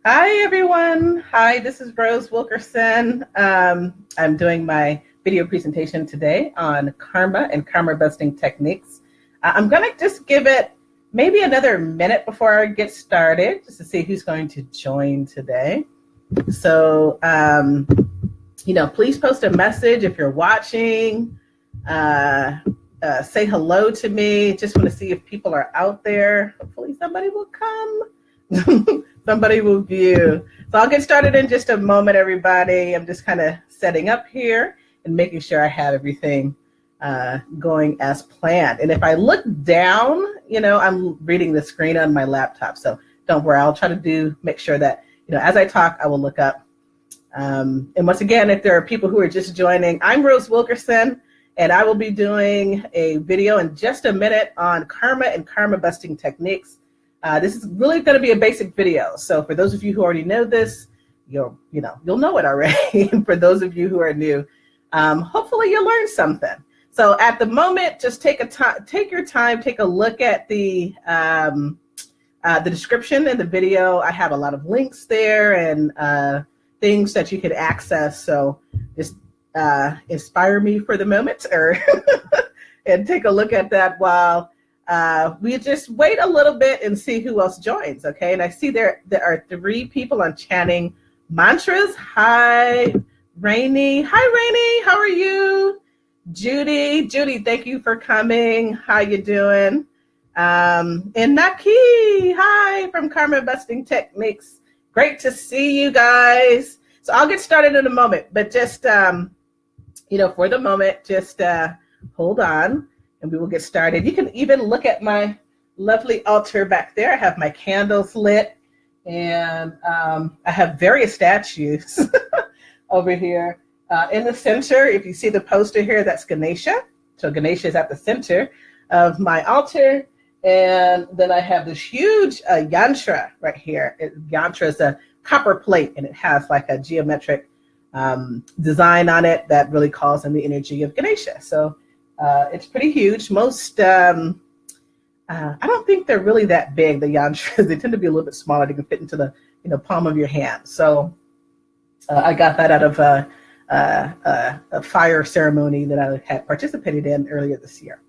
Hi, everyone. Hi, this is Rose Wilkerson. I'm doing my video presentation today on karma and karma busting techniques. I'm going to just give it maybe another minute before I get started, just to see who's going to join today. So, please post a message if you're watching. Say hello to me. Just want to see if people are out there. Hopefully somebody will come. Somebody will view. So I'll get started in just a moment, everybody. I'm just kind of setting up here and making sure I have everything going as planned. And if I look down, I'm reading the screen on my laptop. So don't worry, I'll try to make sure that, as I talk, I will look up. And once again, if there are people who are just joining, I'm Rose Wilkerson, and I will be doing a video in just a minute on karma and karma busting techniques. This is really going to be a basic video. So for those of you who already know this, you'll know it already. And for those of you who are new, hopefully you'll learn something. So at the moment, just take your time, take a look at the description in the video. I have a lot of links there and things that you can access. So just inspire me for the moment, or and take a look at that while we just wait a little bit and see who else joins, okay? And I see there are 3 people on chanting mantras. Hi, Rainey. Hi, Rainey. How are you? Judy, thank you for coming. How you doing? And Naki, hi, from Karma Busting Techniques. Great to see you guys. So I'll get started in a moment, but just, for the moment, just hold on. And we will get started. You can even look at my lovely altar back there. I have my candles lit, and I have various statues over here. In the center, if you see the poster here, that's Ganesha. So Ganesha is at the center of my altar. And then I have this huge yantra right here. Yantra is a copper plate, and it has like a geometric design on it that really calls in the energy of Ganesha. So it's pretty huge. Most, I don't think they're really that big, the yantras. They tend to be a little bit smaller. They can fit into the, palm of your hand. So I got that out of a fire ceremony that I had participated in earlier this year.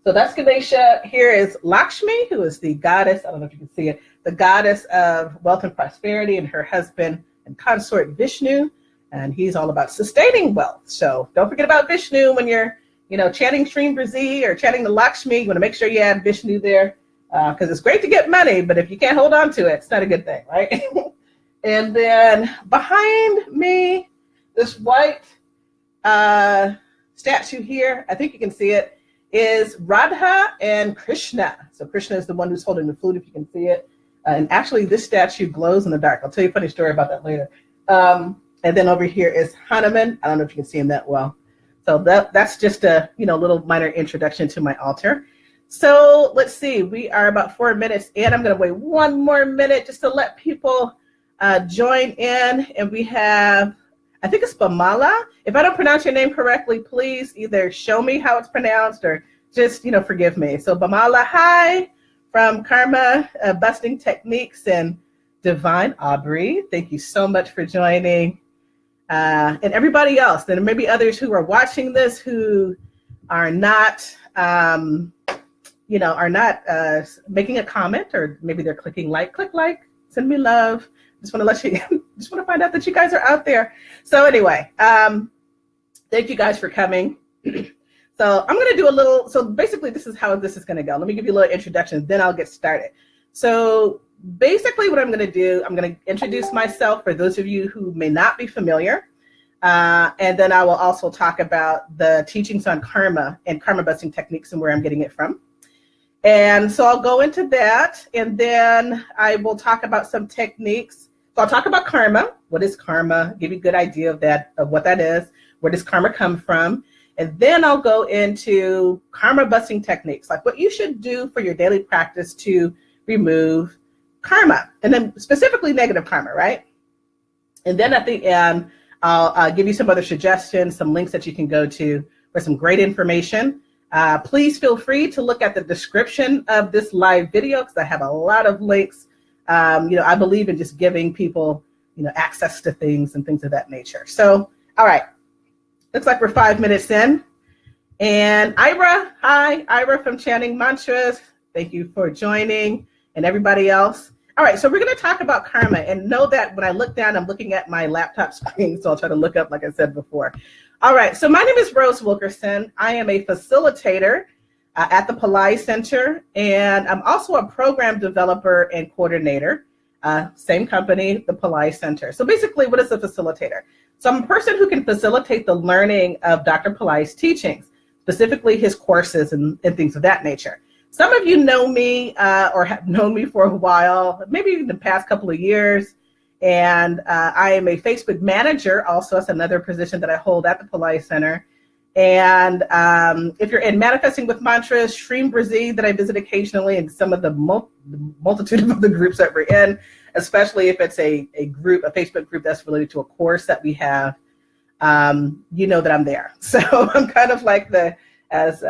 So that's Ganesha. Here is Lakshmi, who is the goddess, I don't know if you can see it, the goddess of wealth and prosperity, and her husband and consort Vishnu. And he's all about sustaining wealth. So don't forget about Vishnu when you're chanting Shrim Brazi or chanting the Lakshmi. You want to make sure you add Vishnu there, because it's great to get money, but if you can't hold on to it, it's not a good thing, right? And then behind me, this white statue here, I think you can see it, is Radha and Krishna. So Krishna is the one who's holding the flute, if you can see it. And actually, this statue glows in the dark. I'll tell you a funny story about that later. And then over here is Hanuman. I don't know if you can see him that well. So that's just a little minor introduction to my altar. So let's see, we are about 4 minutes in. I'm going to wait 1 more minute just to let people join in. And we have, I think it's Bamala. If I don't pronounce your name correctly, please either show me how it's pronounced or just forgive me. So Bamala, hi, from Karma Busting Techniques, and Divine Aubrey. Thank you so much for joining. And everybody else, there may be others who are watching this who are not, making a comment, or maybe they're clicking like, click like, send me love. Just want to let you, just want to find out that you guys are out there. So anyway, thank you guys for coming. So I'm going to do a little, so basically this is how this is going to go. Let me give you a little introduction, then I'll get started. So basically what I'm going to do, I'm going to introduce myself for those of you who may not be familiar. And then I will also talk about the teachings on karma and karma busting techniques and where I'm getting it from. And so I'll go into that, and then I will talk about some techniques. So I'll talk about karma. What is karma? Give you a good idea of what that is. Where does karma come from? And then I'll go into karma busting techniques, like what you should do for your daily practice to remove karma, and then specifically negative karma, right? And then at the end, I'll give you some other suggestions, some links that you can go to for some great information. Please feel free to look at the description of this live video, because I have a lot of links I believe in just giving people, access to things and things of that nature. So, all right, looks like we're 5 minutes in. And Ira, hi, Ira from Chanting Mantras. Thank you for joining, and everybody else. All right, so we're going to talk about karma, and know that when I look down, I'm looking at my laptop screen, so I'll try to look up like I said before. All right, so my name is Rose Wilkerson. I am a facilitator at the Pillai Center, and I'm also a program developer and coordinator, same company, the Pillai Center. So basically, what is a facilitator? So I'm a person who can facilitate the learning of Dr. Pillai's teachings, specifically his courses and things of that nature. Some of you know me or have known me for a while, maybe in the past couple of years. And I am a Facebook manager also. That's another position that I hold at the Pillai Center. And if you're in Manifesting with Mantras, Shreem Brazil, that I visit occasionally, and some of the multitude of other groups that we're in, especially if it's a group, a Facebook group that's related to a course that we have, you know that I'm there. So I'm kind of like as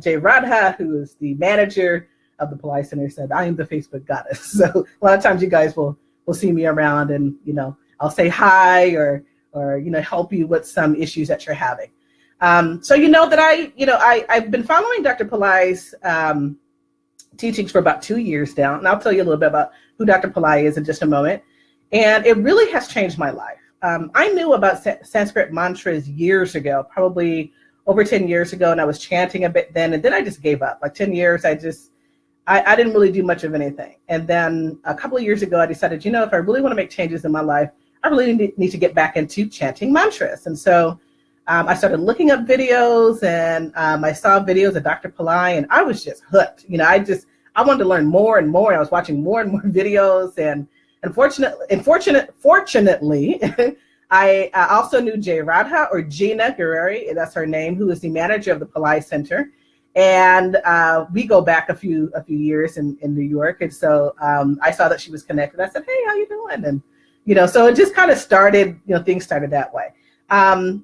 Jay Radha, who is the manager of the Pillai Center, said, I am the Facebook goddess. So a lot of times you guys will see me around, and I'll say hi or help you with some issues that you're having. So that I've been following Dr. Pillai's teachings for about 2 years now, and I'll tell you a little bit about who Dr. Pillai is in just a moment. And it really has changed my life. I knew about Sanskrit mantras years ago, probably over 10 years ago, and I was chanting a bit then, and then I just gave up. Like 10 years, I didn't really do much of anything. And then a couple of years ago, I decided, if I really want to make changes in my life, I really need to get back into chanting mantras. And so I started looking up videos, and I saw videos of Dr. Pillai, and I was just hooked. I wanted to learn more and more. I was watching more and more videos, and fortunately, I also knew Jay Radha, or Gina Guerreri, that's her name, who is the manager of the Pillai Center. And we go back a few years in New York. And so I saw that she was connected. I said, hey, how you doing? And, so it just kind of started, things started that way.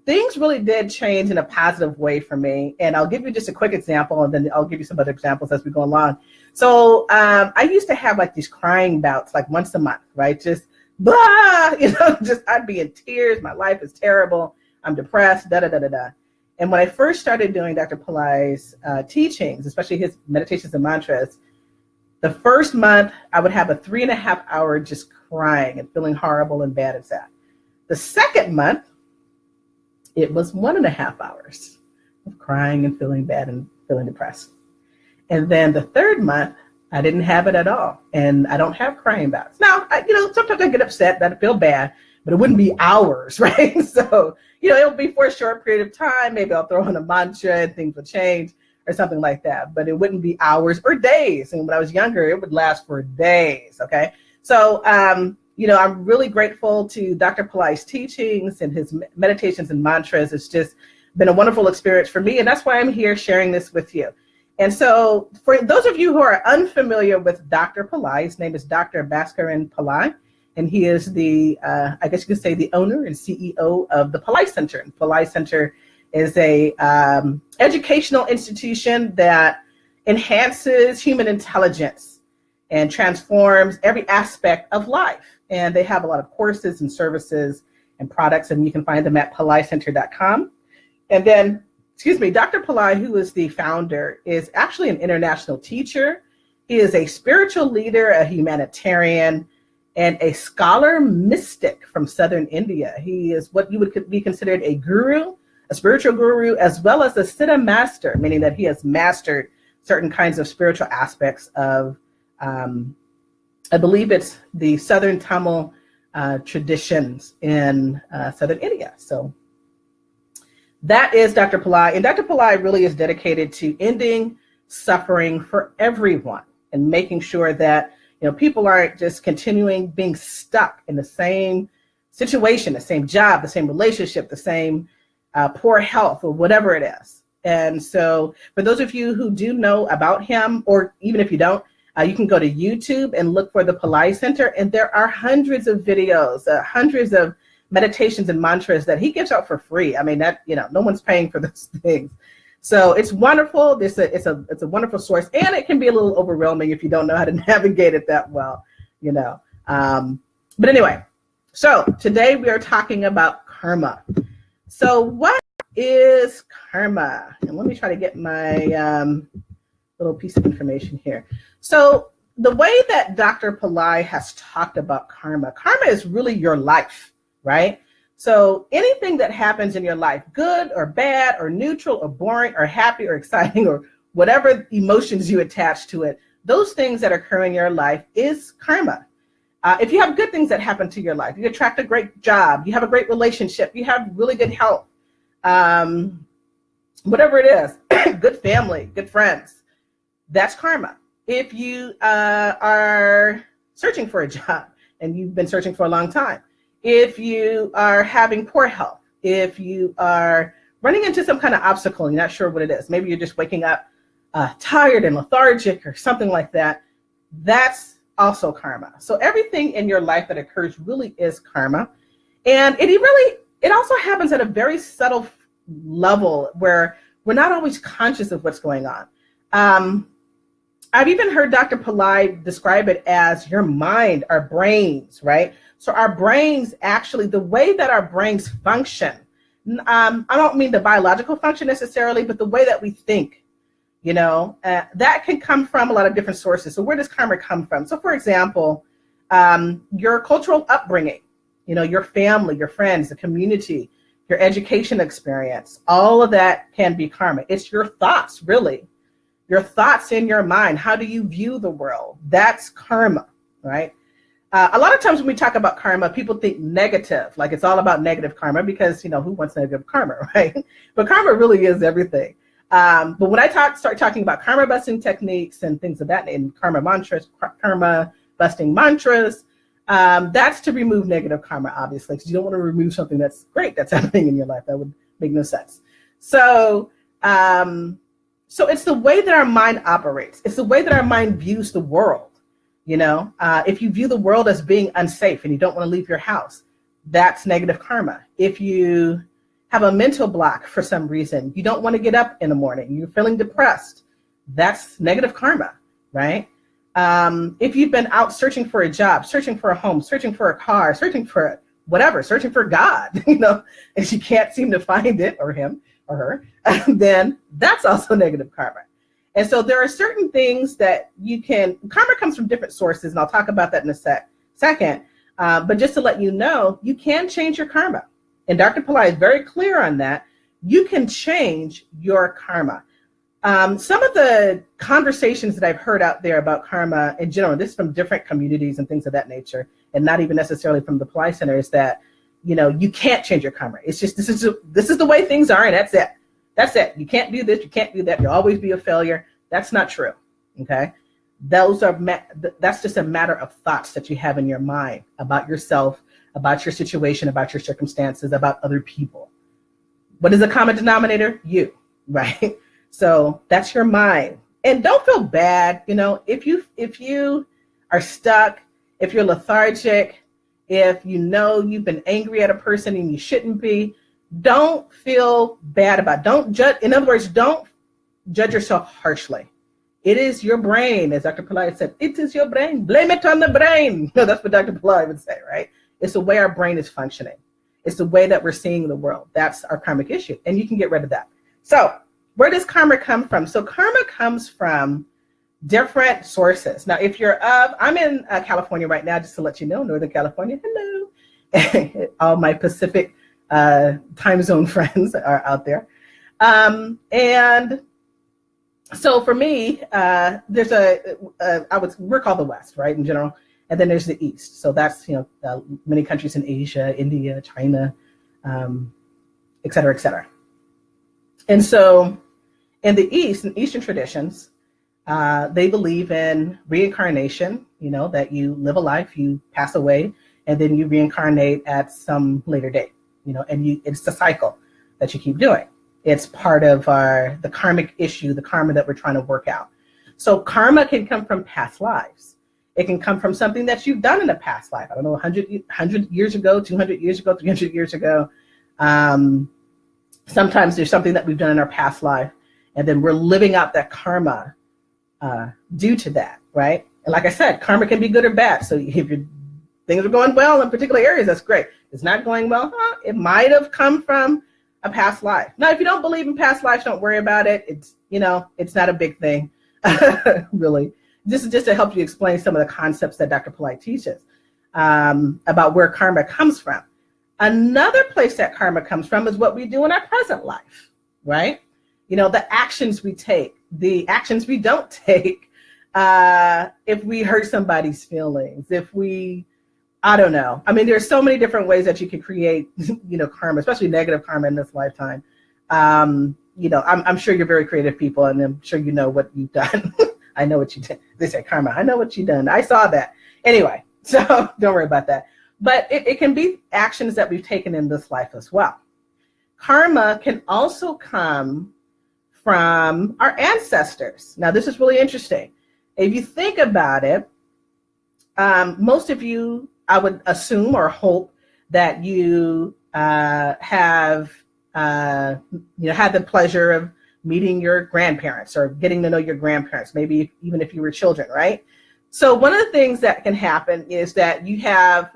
Things really did change in a positive way for me. And I'll give you just a quick example, and then I'll give you some other examples as we go along. So I used to have like these crying bouts, like once a month, right? Just blah, I'd be in tears. My life is terrible. I'm depressed, da-da-da-da-da. And when I first started doing Dr. Pillai's teachings, especially his meditations and mantras, the first month I would have a 3.5 hour just crying and feeling horrible and bad and sad. The second month, it was 1.5 hours of crying and feeling bad and feeling depressed. And then the third month, I didn't have it at all. And I don't have crying bouts. Now, sometimes I get upset that I feel bad, but it wouldn't be hours, right? So, it'll be for a short period of time. Maybe I'll throw in a mantra and things will change or something like that, but it wouldn't be hours or days. And when I was younger, it would last for days, okay? So, I'm really grateful to Dr. Pillai's teachings and his meditations and mantras. It's just been a wonderful experience for me, and that's why I'm here sharing this with you. And so for those of you who are unfamiliar with Dr. Pillai, his name is Dr. Baskaran Pillai, and he is the, I guess you could say, the owner and CEO of the Pillai Center. And Pillai Center is a educational institution that enhances human intelligence and transforms every aspect of life. And they have a lot of courses and services and products, and you can find them at PillaiCenter.com. And then, Dr. Pillai, who is the founder, is actually an international teacher. He is a spiritual leader, a humanitarian, and a scholar mystic from southern India. He is what you would be considered a guru, a spiritual guru, as well as a siddha master, meaning that he has mastered certain kinds of spiritual aspects of, I believe it's the Southern Tamil traditions in southern India. So that is Dr. Pillai. And Dr. Pillai really is dedicated to ending suffering for everyone and making sure that people aren't just continuing being stuck in the same situation, the same job, the same relationship, the same poor health, or whatever it is. And so for those of you who do know about him, or even if you don't, you can go to YouTube and look for the Pillai Center, and there are hundreds of videos, hundreds of meditations and mantras that he gives out for free. I mean, that, no one's paying for those things. So it's wonderful. It's a wonderful source, and it can be a little overwhelming if you don't know how to navigate it that well. you know. But anyway, so today we are talking about karma. So what is karma? And let me try to get my little piece of information here. So the way that Dr. Pillai has talked about karma is really your life, right? So anything that happens in your life, good or bad or neutral or boring or happy or exciting or whatever emotions you attach to it, those things that occur in your life is karma. If you have good things that happen to your life, you attract a great job, you have a great relationship, you have really good health, whatever it is, good family, good friends, that's karma. If you are searching for a job and you've been searching for a long time, if you are having poor health, if you are running into some kind of obstacle and you're not sure what it is, maybe you're just waking up tired and lethargic or something like that, that's also karma. So everything in your life that occurs really is karma. And it also happens at a very subtle level where we're not always conscious of what's going on. I've even heard Dr. Pillai describe it as your mind, our brains, right? So our brains actually, the way that our brains function, I don't mean the biological function necessarily, but the way that we think, you know, that can come from a lot of different sources. So where does karma come from? So for example, your cultural upbringing, you know, your family, your friends, the community, your education experience, all of that can be karma. It's your thoughts, really. Your thoughts in your mind. How do you view the world? That's karma, right? A lot of times when we talk about karma, people think negative, like it's all about negative karma because, you know, who wants negative karma, right? But karma really is everything. But when I start talking about karma busting techniques and things of that, and karma mantras, karma busting mantras, that's to remove negative karma, obviously, because you don't want to remove something that's great that's happening in your life. That would make no sense. So it's the way that our mind operates. It's the way that our mind views the world. You know, if you view the world as being unsafe and you don't want to leave your house, that's negative karma. If you have a mental block for some reason, you don't want to get up in the morning, you're feeling depressed, that's negative karma, right? If you've been out searching for a job, searching for a home, searching for a car, searching for whatever, searching for God, you know, and you can't seem to find it, or him or her, then that's also negative karma. And so there are certain things that karma comes from different sources, and I'll talk about that in a second. But just to let you know, you can change your karma. And Dr. Pillai is very clear on that. You can change your karma. Some of the conversations that I've heard out there about karma in general, this is from different communities and things of that nature, and not even necessarily from the Pillai Center, is that, you know, you can't change your karma. It's just, this is the way things are, and that's it. That's it. You can't do this. You can't do that. You'll always be a failure. That's not true. Okay. That's just a matter of thoughts that you have in your mind about yourself, about your situation, about your circumstances, about other people. What is the common denominator? You, right? So that's your mind. And don't feel bad. You know, if you are stuck, if you're lethargic, if you know you've been angry at a person and you shouldn't be, don't feel bad about it. Don't judge. In other words, don't judge yourself harshly. It is your brain, as Dr. Pillai said, it is your brain. Blame it on the brain. No, that's what Dr. Pillai would say, right? It's the way our brain is functioning. It's the way that we're seeing the world. That's our karmic issue, and you can get rid of that. So where does karma come from? So karma comes from different sources. Now, I'm in California right now, just to let you know, Northern California, hello. All my Pacific time zone friends are out there. And so for me, there's we're called the West, right, in general. And then there's the East. So that's, you know, many countries in Asia, India, China, et cetera, et cetera. And so in the East, in Eastern traditions, they believe in reincarnation, you know, that you live a life, you pass away, and then you reincarnate at some later date, you know, and it's the cycle that you keep doing. It's part of the karmic issue, the karma that we're trying to work out. So karma can come from past lives. It can come from something that you've done in a past life. I don't know, 100 years ago, 200 years ago, 300 years ago. Sometimes there's something that we've done in our past life, and then we're living out that karma due to that, right? And like I said, karma can be good or bad. So if your things are going well in particular areas, that's great. It's not going well, it might have come from a past life. Now, if you don't believe in past lives, don't worry about it. It's, it's not a big thing, really. This is just to help you explain some of the concepts that Dr. Pillai teaches about where karma comes from. Another place that karma comes from is what we do in our present life, right? The actions we take, the actions we don't take, if we hurt somebody's feelings, if we, I don't know. I mean, there's so many different ways that you can create, karma, especially negative karma in this lifetime. I'm sure you're very creative people, and I'm sure you know what you've done. I know what you did. They say karma. I know what you've done. I saw that. Anyway, so don't worry about that. But it can be actions that we've taken in this life as well. Karma can also come from our ancestors. Now, this is really interesting. If you think about it, most of you, I would assume or hope that you have had the pleasure of meeting your grandparents or getting to know your grandparents, maybe even if you were children, right? So one of the things that can happen is that you have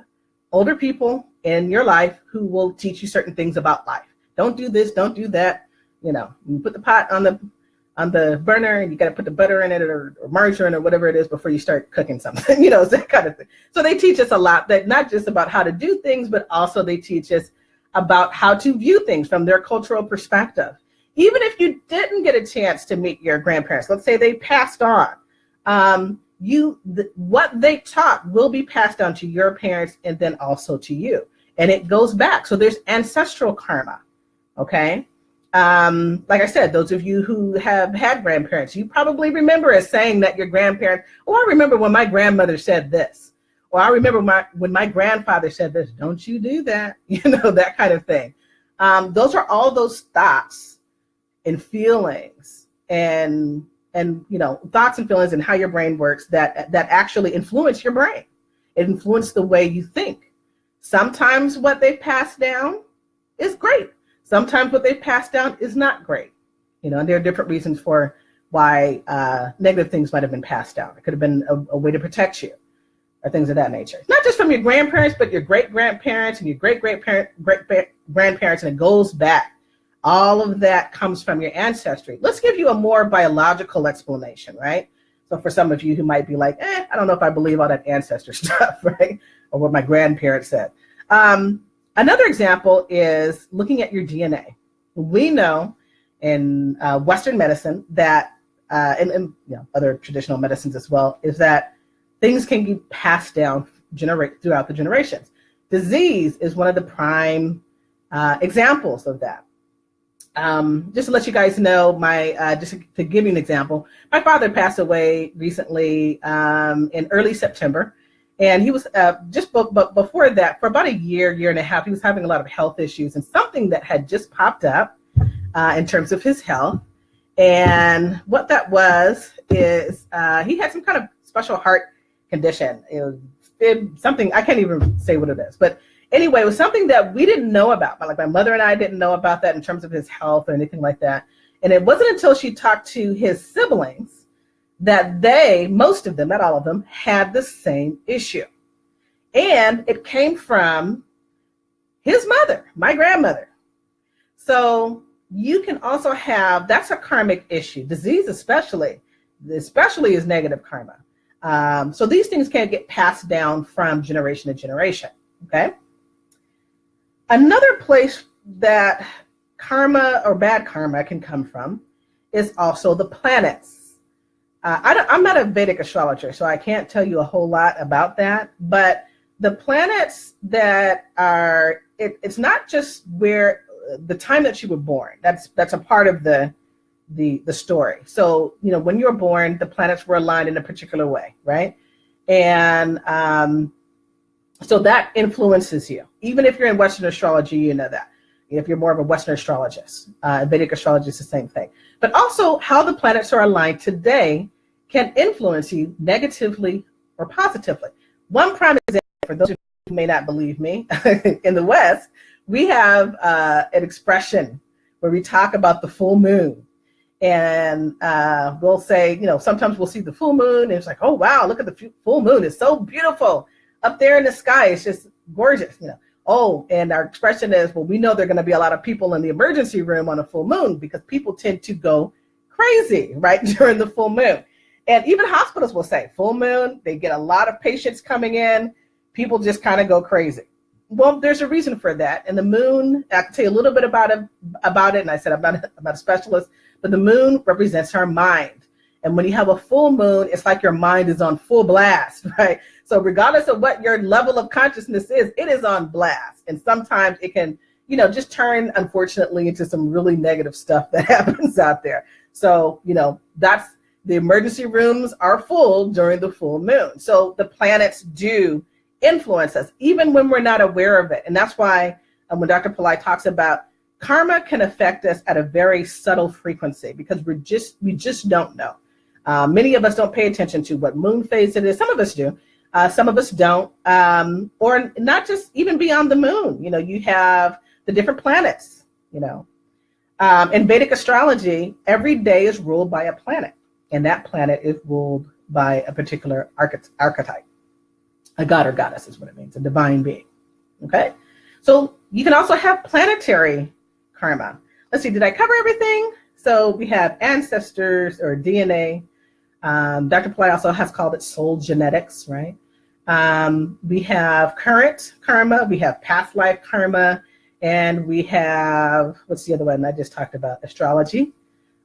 older people in your life who will teach you certain things about life. Don't do this, don't do that. You put the pot on the burner and you got to put the butter in it or margarine or whatever it is before you start cooking something, that kind of thing. So they teach us a lot, that not just about how to do things, but also they teach us about how to view things from their cultural perspective. Even if you didn't get a chance to meet your grandparents, let's say they passed on, what they taught will be passed down to your parents and then also to you. And it goes back. So there's ancestral karma, okay? Like I said, those of you who have had grandparents, you probably remember as saying that your grandparents, I remember when my grandmother said this, or I remember when my grandfather said this, don't you do that, that kind of thing. Those are all those thoughts and feelings and thoughts and feelings and how your brain works that actually influence your brain. It influences the way you think. Sometimes what they've passed down is great. Sometimes what they've passed down is not great. And there are different reasons for why negative things might have been passed down. It could have been a way to protect you or things of that nature. Not just from your grandparents, but your great-grandparents and your great-grandparents, and it goes back. All of that comes from your ancestry. Let's give you a more biological explanation, right? So for some of you who might be like, I don't know if I believe all that ancestor stuff, right? Or what my grandparents said. Another example is looking at your DNA. We know in Western medicine that, and other traditional medicines as well, is that things can be passed down throughout the generations. Disease is one of the prime examples of that. Just to let you guys know, just to give you an example, my father passed away recently in early September. And he was but before that, for about a year and a half, he was having a lot of health issues, and something that had just popped up in terms of his health. And what that was is he had some kind of special heart condition. It was something, I can't even say what it is. But anyway, it was something that we didn't know about. Like my mother and I didn't know about that in terms of his health or anything like that. And it wasn't until she talked to his siblings that most of them, not all of them, had the same issue. And it came from his mother, my grandmother. So you can also have, that's a karmic issue. Disease especially is negative karma. So these things can get passed down from generation to generation, okay? Another place that karma or bad karma can come from is also the planets. I'm not a Vedic astrologer, so I can't tell you a whole lot about that. But the planets that are, it's not just where the time that you were born. That's a part of the story. So when you were born, the planets were aligned in a particular way, right? And so that influences you. Even if you're in Western astrology, you know that. If you're more of a Western astrologist, Vedic astrology is the same thing. But also how the planets are aligned today can influence you negatively or positively. One prime example, for those who may not believe me, in the West, we have an expression where we talk about the full moon. And we'll say, sometimes we'll see the full moon, and it's like, oh, wow, look at the full moon. It's so beautiful up there in the sky. It's just gorgeous, Oh, and our expression is, well, we know there are going to be a lot of people in the emergency room on a full moon because people tend to go crazy, right, during the full moon. And even hospitals will say, full moon, they get a lot of patients coming in. People just kind of go crazy. Well, there's a reason for that. And the moon, I can tell you a little bit about it. And I said I'm not a specialist, but the moon represents our mind. And when you have a full moon, it's like your mind is on full blast, right? So regardless of what your level of consciousness is, it is on blast. And sometimes it can, just turn, unfortunately, into some really negative stuff that happens out there. So, that's the emergency rooms are full during the full moon. So the planets do influence us, even when we're not aware of it. And that's why when Dr. Pillai talks about karma can affect us at a very subtle frequency, because we just don't know. Many of us don't pay attention to what moon phase it is. Some of us do. Some of us don't. Or not just even beyond the moon. You have the different planets, In Vedic astrology, every day is ruled by a planet. And that planet is ruled by a particular archetype. A god or goddess is what it means, a divine being. Okay? So you can also have planetary karma. Let's see, did I cover everything? So we have ancestors or DNA. Dr. Pillai also has called it soul genetics, right? We have current karma, we have past life karma, and we have, what's the other one I just talked about? Astrology,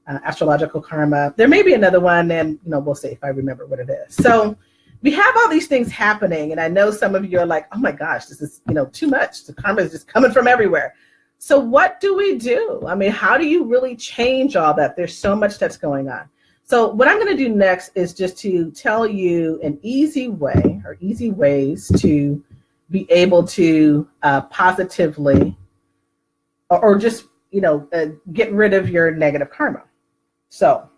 astrological karma. There may be another one, and we'll see if I remember what it is. So we have all these things happening, and I know some of you are like, oh my gosh, this is too much. The karma is just coming from everywhere. So what do we do? I mean, how do you really change all that? There's so much that's going on. So what I'm going to do next is just to tell you an easy way or easy ways to be able to positively or just, get rid of your negative karma. So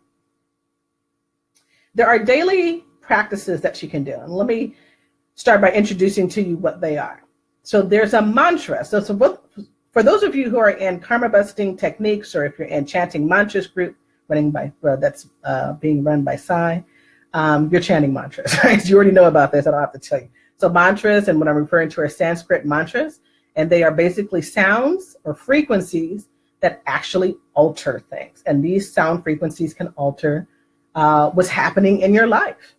there are daily practices that you can do. And let me start by introducing to you what they are. So there's a mantra. So for those of you who are in karma busting techniques, or if you're in chanting mantras group that's being run by Sai, you're chanting mantras, right? You already know about this. I don't have to tell you. So mantras, and what I'm referring to are Sanskrit mantras, and they are basically sounds or frequencies that actually alter things. And these sound frequencies can alter what's happening in your life.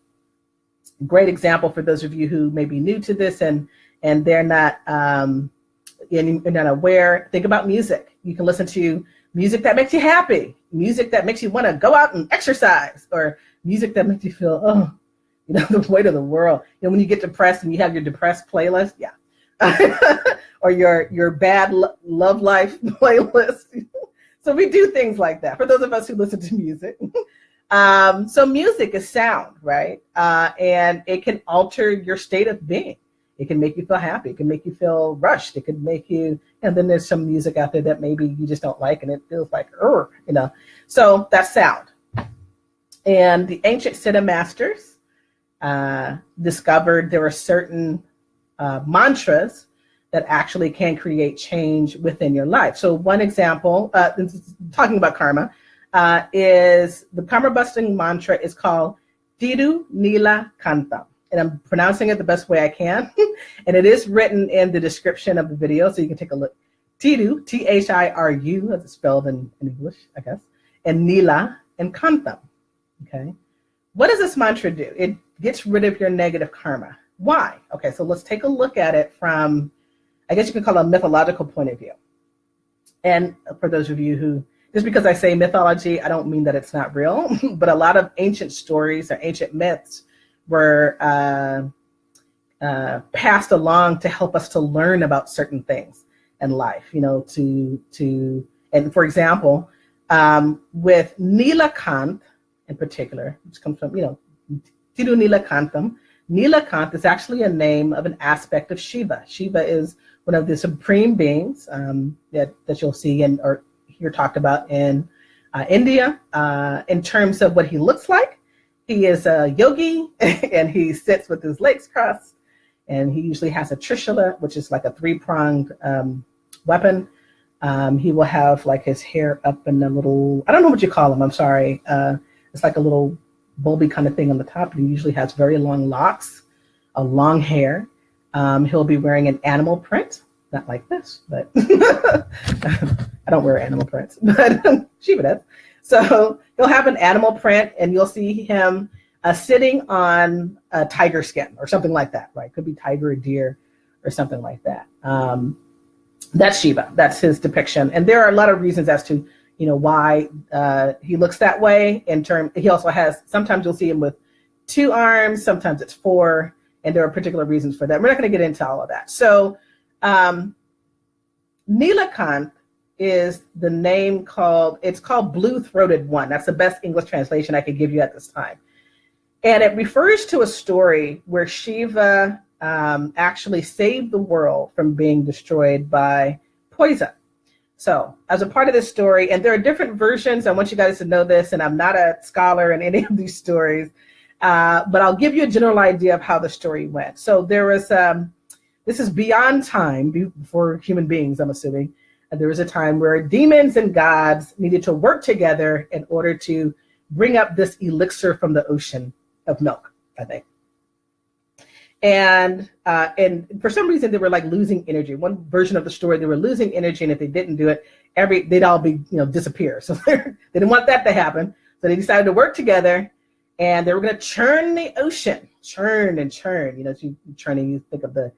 Great example for those of you who may be new to this and they're not not aware. Think about music. You can listen to music that makes you happy, music that makes you want to go out and exercise, or music that makes you feel, the weight of the world. When you get depressed and you have your depressed playlist, yeah, or your bad love life playlist. So we do things like that for those of us who listen to music. So music is sound, right? And it can alter your state of being. It can make you feel happy. It can make you feel rushed. It can make you, and then there's some music out there that maybe you just don't like and it feels like, So that's sound. And the ancient Siddha masters discovered there are certain mantras that actually can create change within your life. So one example, talking about karma, is the karma busting mantra is called Tiru Nila Kantam. And I'm pronouncing it the best way I can. And it is written in the description of the video, so you can take a look. Tiru, Thiru, as it's spelled in English, I guess, and Nila and Kantam. Okay. What does this mantra do? It gets rid of your negative karma. Why? Okay, so let's take a look at it from, I guess you could call it a mythological point of view. And for those of you who, just because I say mythology, I don't mean that it's not real, but a lot of ancient stories or ancient myths were passed along to help us to learn about certain things in life, and for example, with Nilakant in particular, which comes from, Tiru Nilakantam. Nilakant is actually a name of an aspect of Shiva. Shiva is one of the supreme beings that you'll see or hear talked about in India. In terms of what he looks like, he is a yogi, and he sits with his legs crossed, and he usually has a trishula, which is like a three-pronged weapon. He will have like his hair up in a little, I don't know what you call him, I'm sorry. It's like a little bulby kind of thing on the top. He usually has very long locks, a long hair. He'll be wearing an animal print, not like this, but I don't wear animal prints, but Shiva does. So he'll have an animal print, and you'll see him sitting on a tiger skin or something like that, right? Could be tiger or deer or something like that. That's Shiva. That's his depiction. And there are a lot of reasons as to, why he looks that way. He also has, sometimes you'll see him with 2 arms, sometimes it's 4, and there are particular reasons for that. We're not going to get into all of that. So Nilakant is the name it's called blue-throated one. That's the best English translation I could give you at this time. And it refers to a story where Shiva actually saved the world from being destroyed by poison. So as a part of this story, and there are different versions, I want you guys to know this, and I'm not a scholar in any of these stories, but I'll give you a general idea of how the story went. So there was, this is beyond time, before human beings, I'm assuming. There was a time where demons and gods needed to work together in order to bring up this elixir from the ocean of milk, I think. And for some reason, they were like losing energy. One version of the story, they were losing energy, and if they didn't do it, they'd all be, disappear. So they didn't want that to happen. So they decided to work together, and they were going to churn the ocean, churn and churn. Churning, you think of the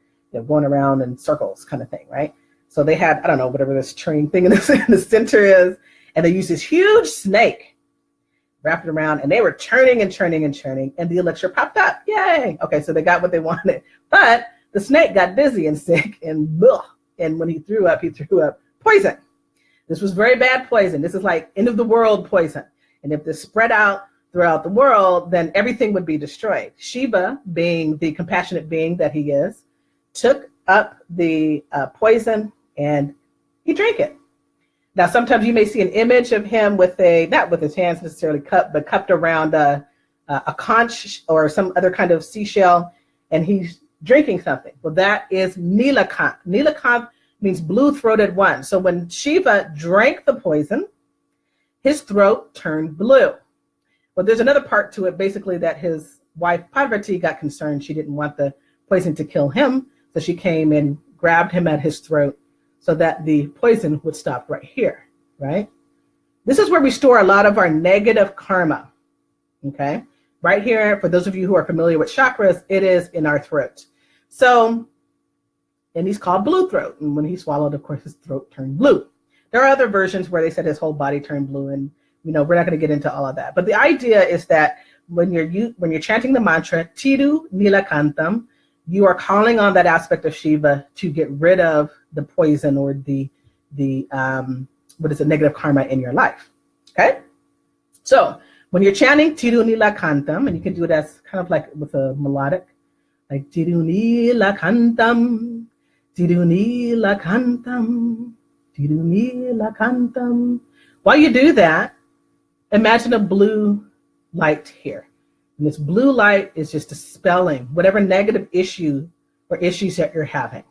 going around in circles kind of thing, right? So they had, I don't know, whatever this churning thing in the center is, and they used this huge snake, wrapped it around, and they were churning and churning and churning, and the elixir popped up. Yay! Okay, so they got what they wanted. But the snake got dizzy and sick, and when he threw up poison. This was very bad poison. This is like end of the world poison. And if this spread out throughout the world, then everything would be destroyed. Shiva, being the compassionate being that he is, took up the poison and he drank it. Now, sometimes you may see an image of him not with his hands necessarily cupped, but cupped around a conch or some other kind of seashell, and he's drinking something. Well, that is Nilakant. Nilakant means blue-throated one. So when Shiva drank the poison, his throat turned blue. Well, there's another part to it, basically, that his wife Parvati got concerned. She didn't want the poison to kill him, so she came and grabbed him at his throat so that the poison would stop right here, right? This is where we store a lot of our negative karma, okay? Right here, for those of you who are familiar with chakras, it is in our throat. So, and he's called blue throat. And when he swallowed, of course, his throat turned blue. There are other versions where they said his whole body turned blue, and we're not going to get into all of that. But the idea is that when you're chanting the mantra, Tiru Nilakantam, you are calling on that aspect of Shiva to get rid of the poison or the negative karma in your life. Okay? So when you're chanting Tiru Nilakantam, and you can do it as kind of like with a melodic, like Tiru Nilakantam, Tiru Nilakantam, Tiru Nilakantam. While you do that, imagine a blue light here. And this blue light is just dispelling whatever negative issue or issues that you're having.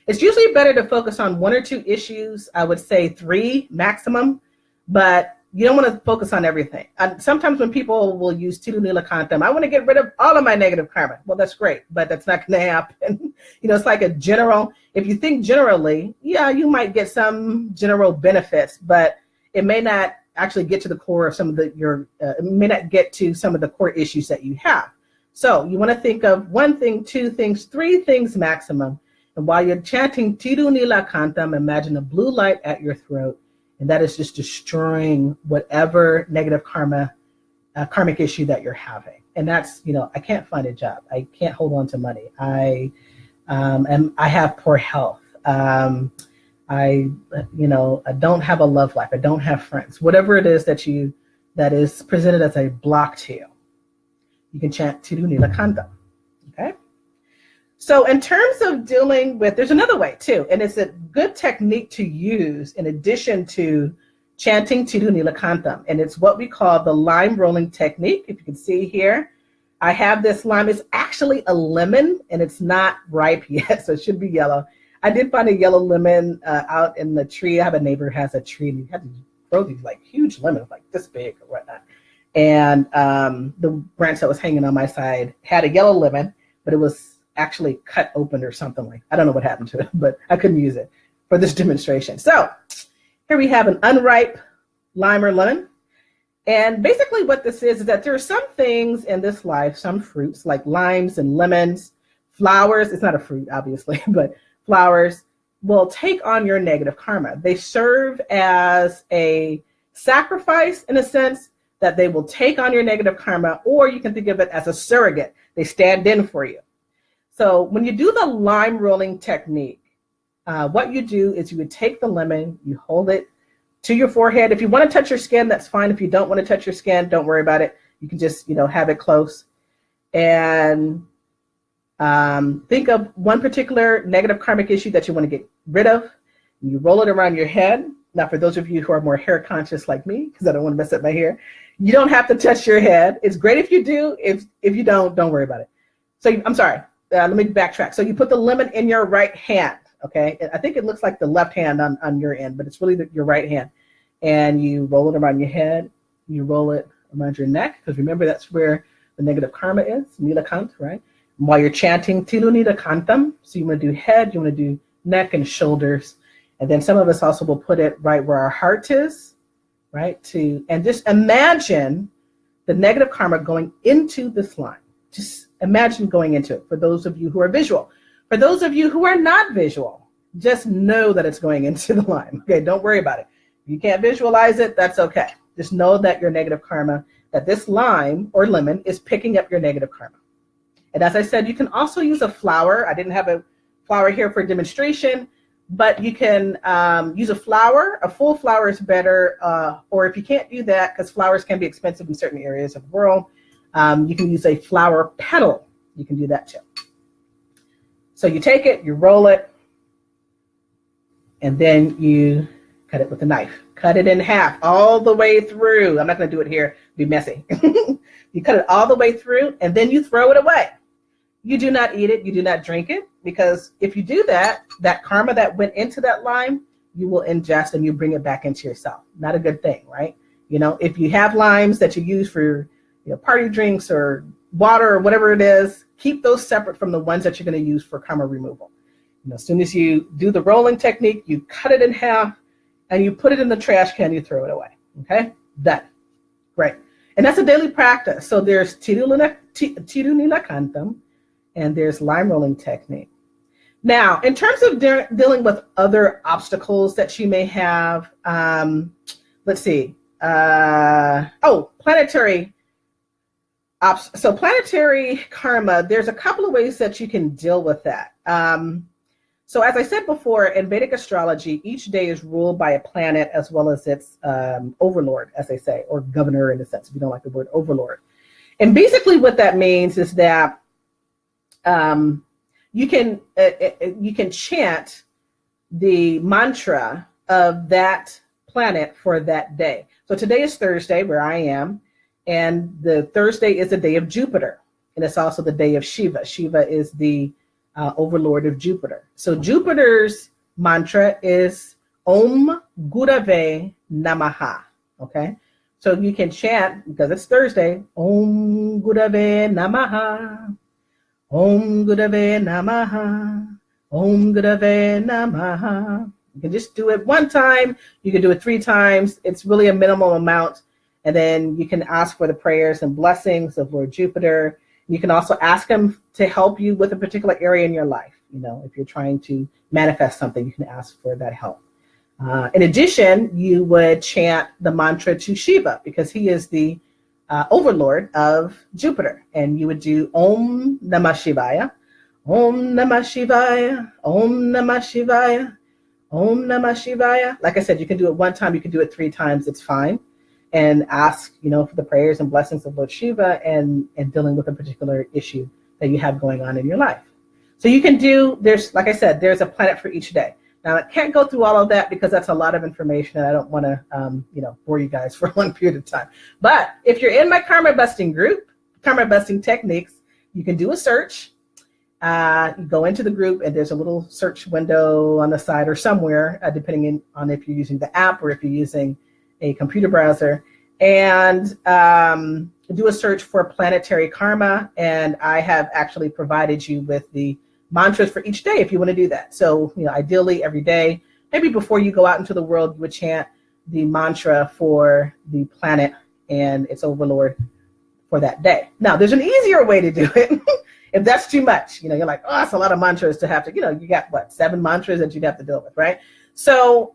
It's usually better to focus on 1 or 2 issues. I would say 3 maximum, but you don't want to focus on everything. Sometimes when people will use Tiru Nilakantam, I want to get rid of all of my negative karma. Well, that's great, but that's not going to happen. It's like a general, if you think generally, yeah, you might get some general benefits, but it may not actually get to the core of some of it may not get to some of the core issues that you have. So you want to think of 1 thing, 2 things, 3 things maximum. And while you're chanting Tiru Nilakantam, imagine a blue light at your throat, and that is just destroying whatever negative karmic issue that you're having. And that's, I can't find a job. I can't hold on to money. I have poor health. I don't have a love life. I don't have friends. Whatever it is that is presented as a block to you, you can chant Tiru Nilakantam. Okay. So in terms of dealing with, there's another way too, and it's a good technique to use in addition to chanting Tiru Nilakantam, and it's what we call the lime rolling technique. If you can see here, I have this lime. It's actually a lemon, and it's not ripe yet, so it should be yellow. I did find a yellow lemon out in the tree. I have a neighbor who has a tree, and he had to grow these like huge lemons, like this big or whatnot. And the branch that was hanging on my side had a yellow lemon, but it was actually cut open or something like. I don't know what happened to it, but I couldn't use it for this demonstration. So here we have an unripe lime or lemon. And basically what this is that there are some things in this life, some fruits like limes and lemons, flowers, it's not a fruit, obviously, but flowers will take on your negative karma. They serve as a sacrifice in a sense that they will take on your negative karma, or you can think of it as a surrogate. They stand in for you. So when you do the lime rolling technique, what you do is you would take the lemon, you hold it to your forehead. If you want to touch your skin, that's fine. If you don't want to touch your skin, don't worry about it. You can just, have it close. And think of one particular negative karmic issue that you want to get rid of. You roll it around your head. Now, for those of you who are more hair conscious like me, because I don't want to mess up my hair, you don't have to touch your head. It's great if you do. If you don't worry about it. So I'm sorry. Let me backtrack. So you put the lemon in your right hand. Okay, I think it looks like the left hand on your end, but it's really your right hand. And you roll it around your head. You roll it around your neck, because remember that's where the negative karma is, nilakant, right? And while you're chanting tilu nilakantam, so you want to do head, you want to do neck and shoulders. And then some of us also will put it right where our heart is, right? And just imagine the negative karma going into this line. Just imagine going into it for those of you who are visual. For those of you who are not visual, just know that it's going into the lime. Okay, don't worry about it. If you can't visualize it, that's okay. Just know that your negative karma, that this lime or lemon is picking up your negative karma. And as I said, you can also use a flower. I didn't have a flower here for demonstration, but you can use a flower. A full flower is better. Or if you can't do that, because flowers can be expensive in certain areas of the world, you can use a flower petal. You can do that too. So you take it, you roll it, and then you cut it with a knife. Cut it in half all the way through. I'm not going to do it here. It'd be messy. You cut it all the way through, and then you throw it away. You do not eat it. You do not drink it, because if you do that, that karma that went into that lime, you will ingest and you bring it back into yourself. Not a good thing, right? If you have limes that you use for party drinks or water or whatever it is, keep those separate from the ones that you're going to use for karma removal. As soon as you do the rolling technique, you cut it in half and you put it in the trash can, you throw it away. Okay? Done. Great. And that's a daily practice. So there's tiru nilakantam and there's lime rolling technique. Now, in terms of dealing with other obstacles that you may have, let's see. Planetary. So planetary karma, there's a couple of ways that you can deal with that. So as I said before, in Vedic astrology, each day is ruled by a planet as well as its overlord, as they say, or governor in a sense, if you don't like the word overlord. And basically what that means is that you can chant the mantra of that planet for that day. So today is Thursday, where I am. And the Thursday is the day of Jupiter. And it's also the day of Shiva. Shiva is the overlord of Jupiter. So Jupiter's mantra is Om Gurave Namaha. Okay. So you can chant, because it's Thursday, Om Gurave Namaha. Om Gurave Namaha. Om Gurave Namaha. You can just do it one time. You can do it 3 times. It's really a minimal amount. And then you can ask for the prayers and blessings of Lord Jupiter. You can also ask him to help you with a particular area in your life. If you're trying to manifest something, you can ask for that help. In addition, you would chant the mantra to Shiva, because he is the overlord of Jupiter. And you would do Om Namah Shivaya, Om Namah Shivaya, Om Namah Shivaya, Om Namah Shivaya. Like I said, you can do it one time, you can do it 3 times, it's fine. And ask, for the prayers and blessings of Lord Shiva and dealing with a particular issue that you have going on in your life. So you can like I said, there's a planet for each day. Now, I can't go through all of that because that's a lot of information and I don't want to, bore you guys for a long period of time. But if you're in my karma busting group, karma busting techniques, you can do a search. You go into the group, and there's a little search window on the side or somewhere, depending on if you're using the app or if you're using a computer browser, and do a search for planetary karma. And I have actually provided you with the mantras for each day if you want to do that. So, ideally every day, maybe before you go out into the world, you would chant the mantra for the planet and its overlord for that day. Now, there's an easier way to do it. If that's too much, you're like, oh, that's a lot of mantras to have to, you got 7 mantras that you'd have to deal with, right? So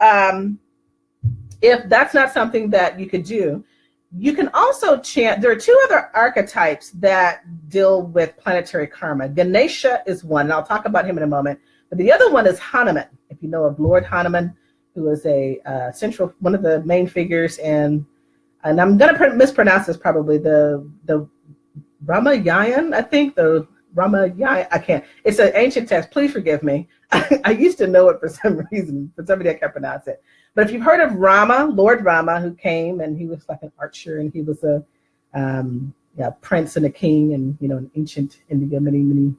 if that's not something that you could do, you can also chant. There are 2 other archetypes that deal with planetary karma. Ganesha is one, and I'll talk about him in a moment. But the other one is Hanuman. If you know of Lord Hanuman, who is a one of the main figures, and I'm going to mispronounce this probably, the Ramayana, I think, the Ramayana, I can't. It's an ancient text. Please forgive me. I used to know it for some reason. For somebody I can't pronounce it. But if you've heard of Rama, Lord Rama, who came, and he was like an archer, and he was a prince and a king, and in ancient India many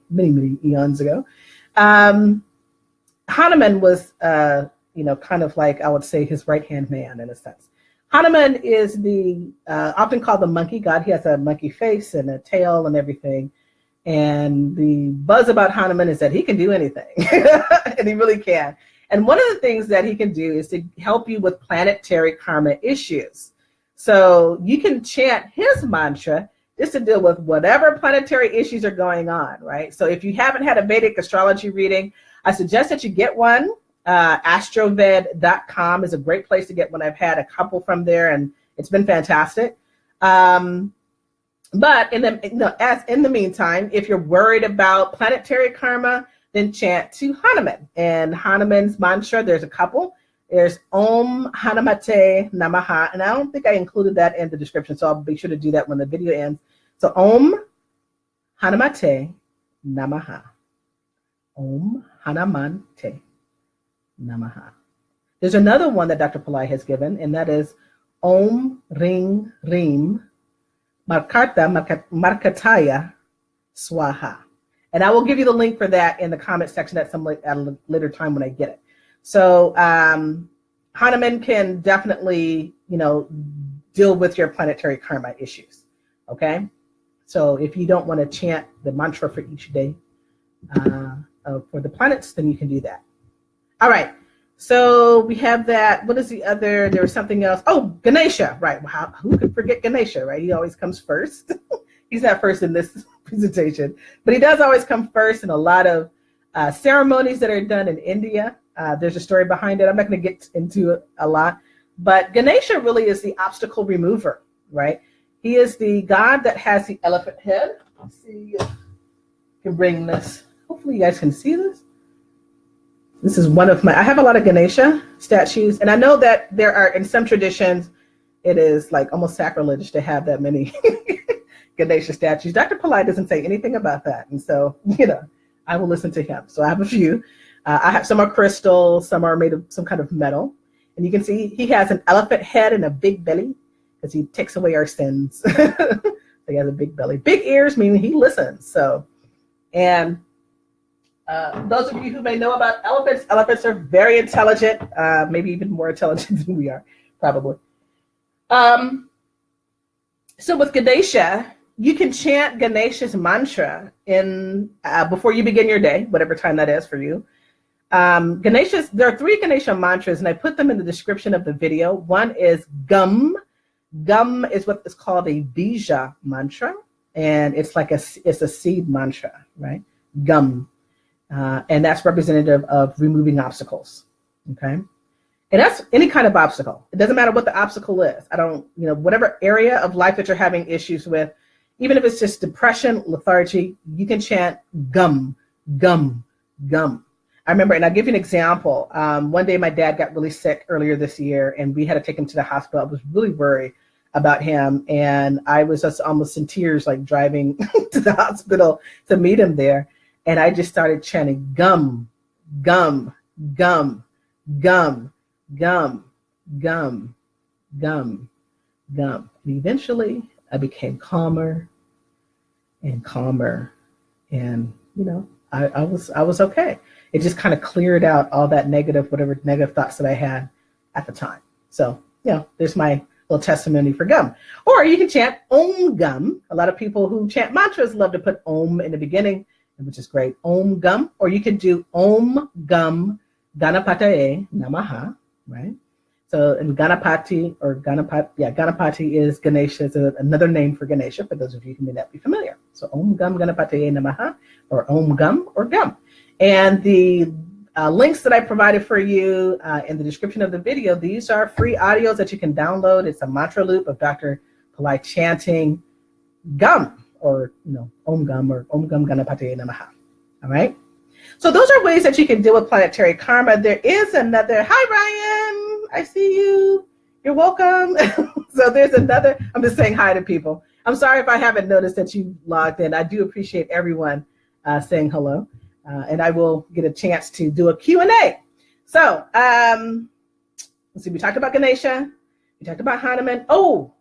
eons ago. Hanuman was kind of like, I would say, his right-hand man in a sense. Hanuman is the often called the monkey god. He has a monkey face and a tail and everything. And the buzz about Hanuman is that he can do anything, and he really can. And one of the things that he can do is to help you with planetary karma issues. So you can chant his mantra just to deal with whatever planetary issues are going on, right? So if you haven't had a Vedic astrology reading, I suggest that you get one. Astroved.com is a great place to get one. I've had a couple from there, and it's been fantastic. But in the meantime, if you're worried about planetary karma, then chant to Hanuman. And Hanuman's mantra, there's a couple. There's Om Hanumate Namaha. And I don't think I included that in the description, so I'll be sure to do that when the video ends. So Om Hanumate Namaha. Om Hanumate Namaha. There's another one that Dr. Pillai has given, and that is Om Ring Reem Markataya Swaha. And I will give you the link for that in the comment section at a later time when I get it. So Hanuman can definitely, deal with your planetary karma issues. Okay. So if you don't want to chant the mantra for each day for the planets, then you can do that. All right. So we have that. What is the other? There was something else. Oh, Ganesha. Right. Who could forget Ganesha, right? He always comes first. He's not first in this presentation, but he does always come first in a lot of ceremonies that are done in India. There's a story behind it. I'm not going to get into it a lot, but Ganesha really is the obstacle remover, right? He is the god that has the elephant head. Let's see if I can bring this. Hopefully you guys can see this. This is one of I have a lot of Ganesha statues, and I know that there are, in some traditions, it is like almost sacrilege to have that many Ganesha statues. Dr. Pillai doesn't say anything about that. And so, I will listen to him. So I have a few. I have some are crystal, some are made of some kind of metal. And you can see he has an elephant head and a big belly because he takes away our sins. So he has a big belly. Big ears, meaning he listens. So, and those of you who may know about elephants are very intelligent, maybe even more intelligent than we are, probably. So with Ganesha, you can chant Ganesha's mantra before you begin your day, whatever time that is for you. There are 3 Ganesha mantras, and I put them in the description of the video. One is Gum. Gum is what is called a Bija mantra, and it's like it's a seed mantra, right? Gum. And that's representative of removing obstacles, okay? And that's any kind of obstacle. It doesn't matter what the obstacle is. Whatever area of life that you're having issues with, even if it's just depression, lethargy, you can chant gum, gum, gum. I remember, and I'll give you an example. One day my dad got really sick earlier this year, and we had to take him to the hospital. I was really worried about him, and I was just almost in tears, like driving to the hospital to meet him there. And I just started chanting gum, gum, gum, gum, gum, gum, gum, gum. And eventually I became calmer and calmer. And, I was okay. It just kind of cleared out all that whatever negative thoughts that I had at the time. So, there's my little testimony for gum. Or you can chant Om Gum. A lot of people who chant mantras love to put Om in the beginning, which is great. Om Gum. Or you can do Om Gum Ganapataye Namaha, right? So, in Ganapati Ganapati is Ganesha. It's another name for Ganesha, for those of you who may not be familiar. So, Om Gum Ganapataye Namaha, or Om Gum, or Gum. And the links that I provided for you in the description of the video, these are free audios that you can download. It's a mantra loop of Dr. Pillai chanting Gum, or Om Gum, or Om Gum Ganapataye Namaha. All right. So those are ways that you can deal with planetary karma. There is another. Hi, Ryan. I see you. You're welcome. So there's another. I'm just saying hi to people. I'm sorry if I haven't noticed that you logged in. I do appreciate everyone saying hello. And I will get a chance to do a Q&A. So let's see. We talked about Ganesha. We talked about Hanuman. Oh,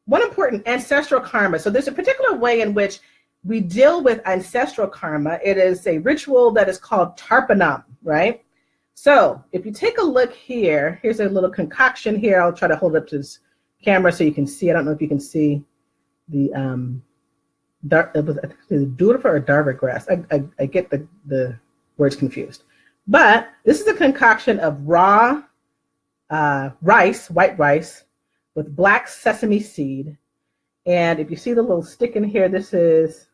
one important, ancestral karma. So there's a particular way in which we deal with ancestral karma. It is a ritual that is called Tarpanam, right? So if you take a look here, here's a little concoction here. I'll try to hold it up to this camera so you can see. I don't know if you can see the Durva or Darva grass. I get the words confused. But this is a concoction of raw rice, white rice, with black sesame seed. And if you see the little stick in here, this is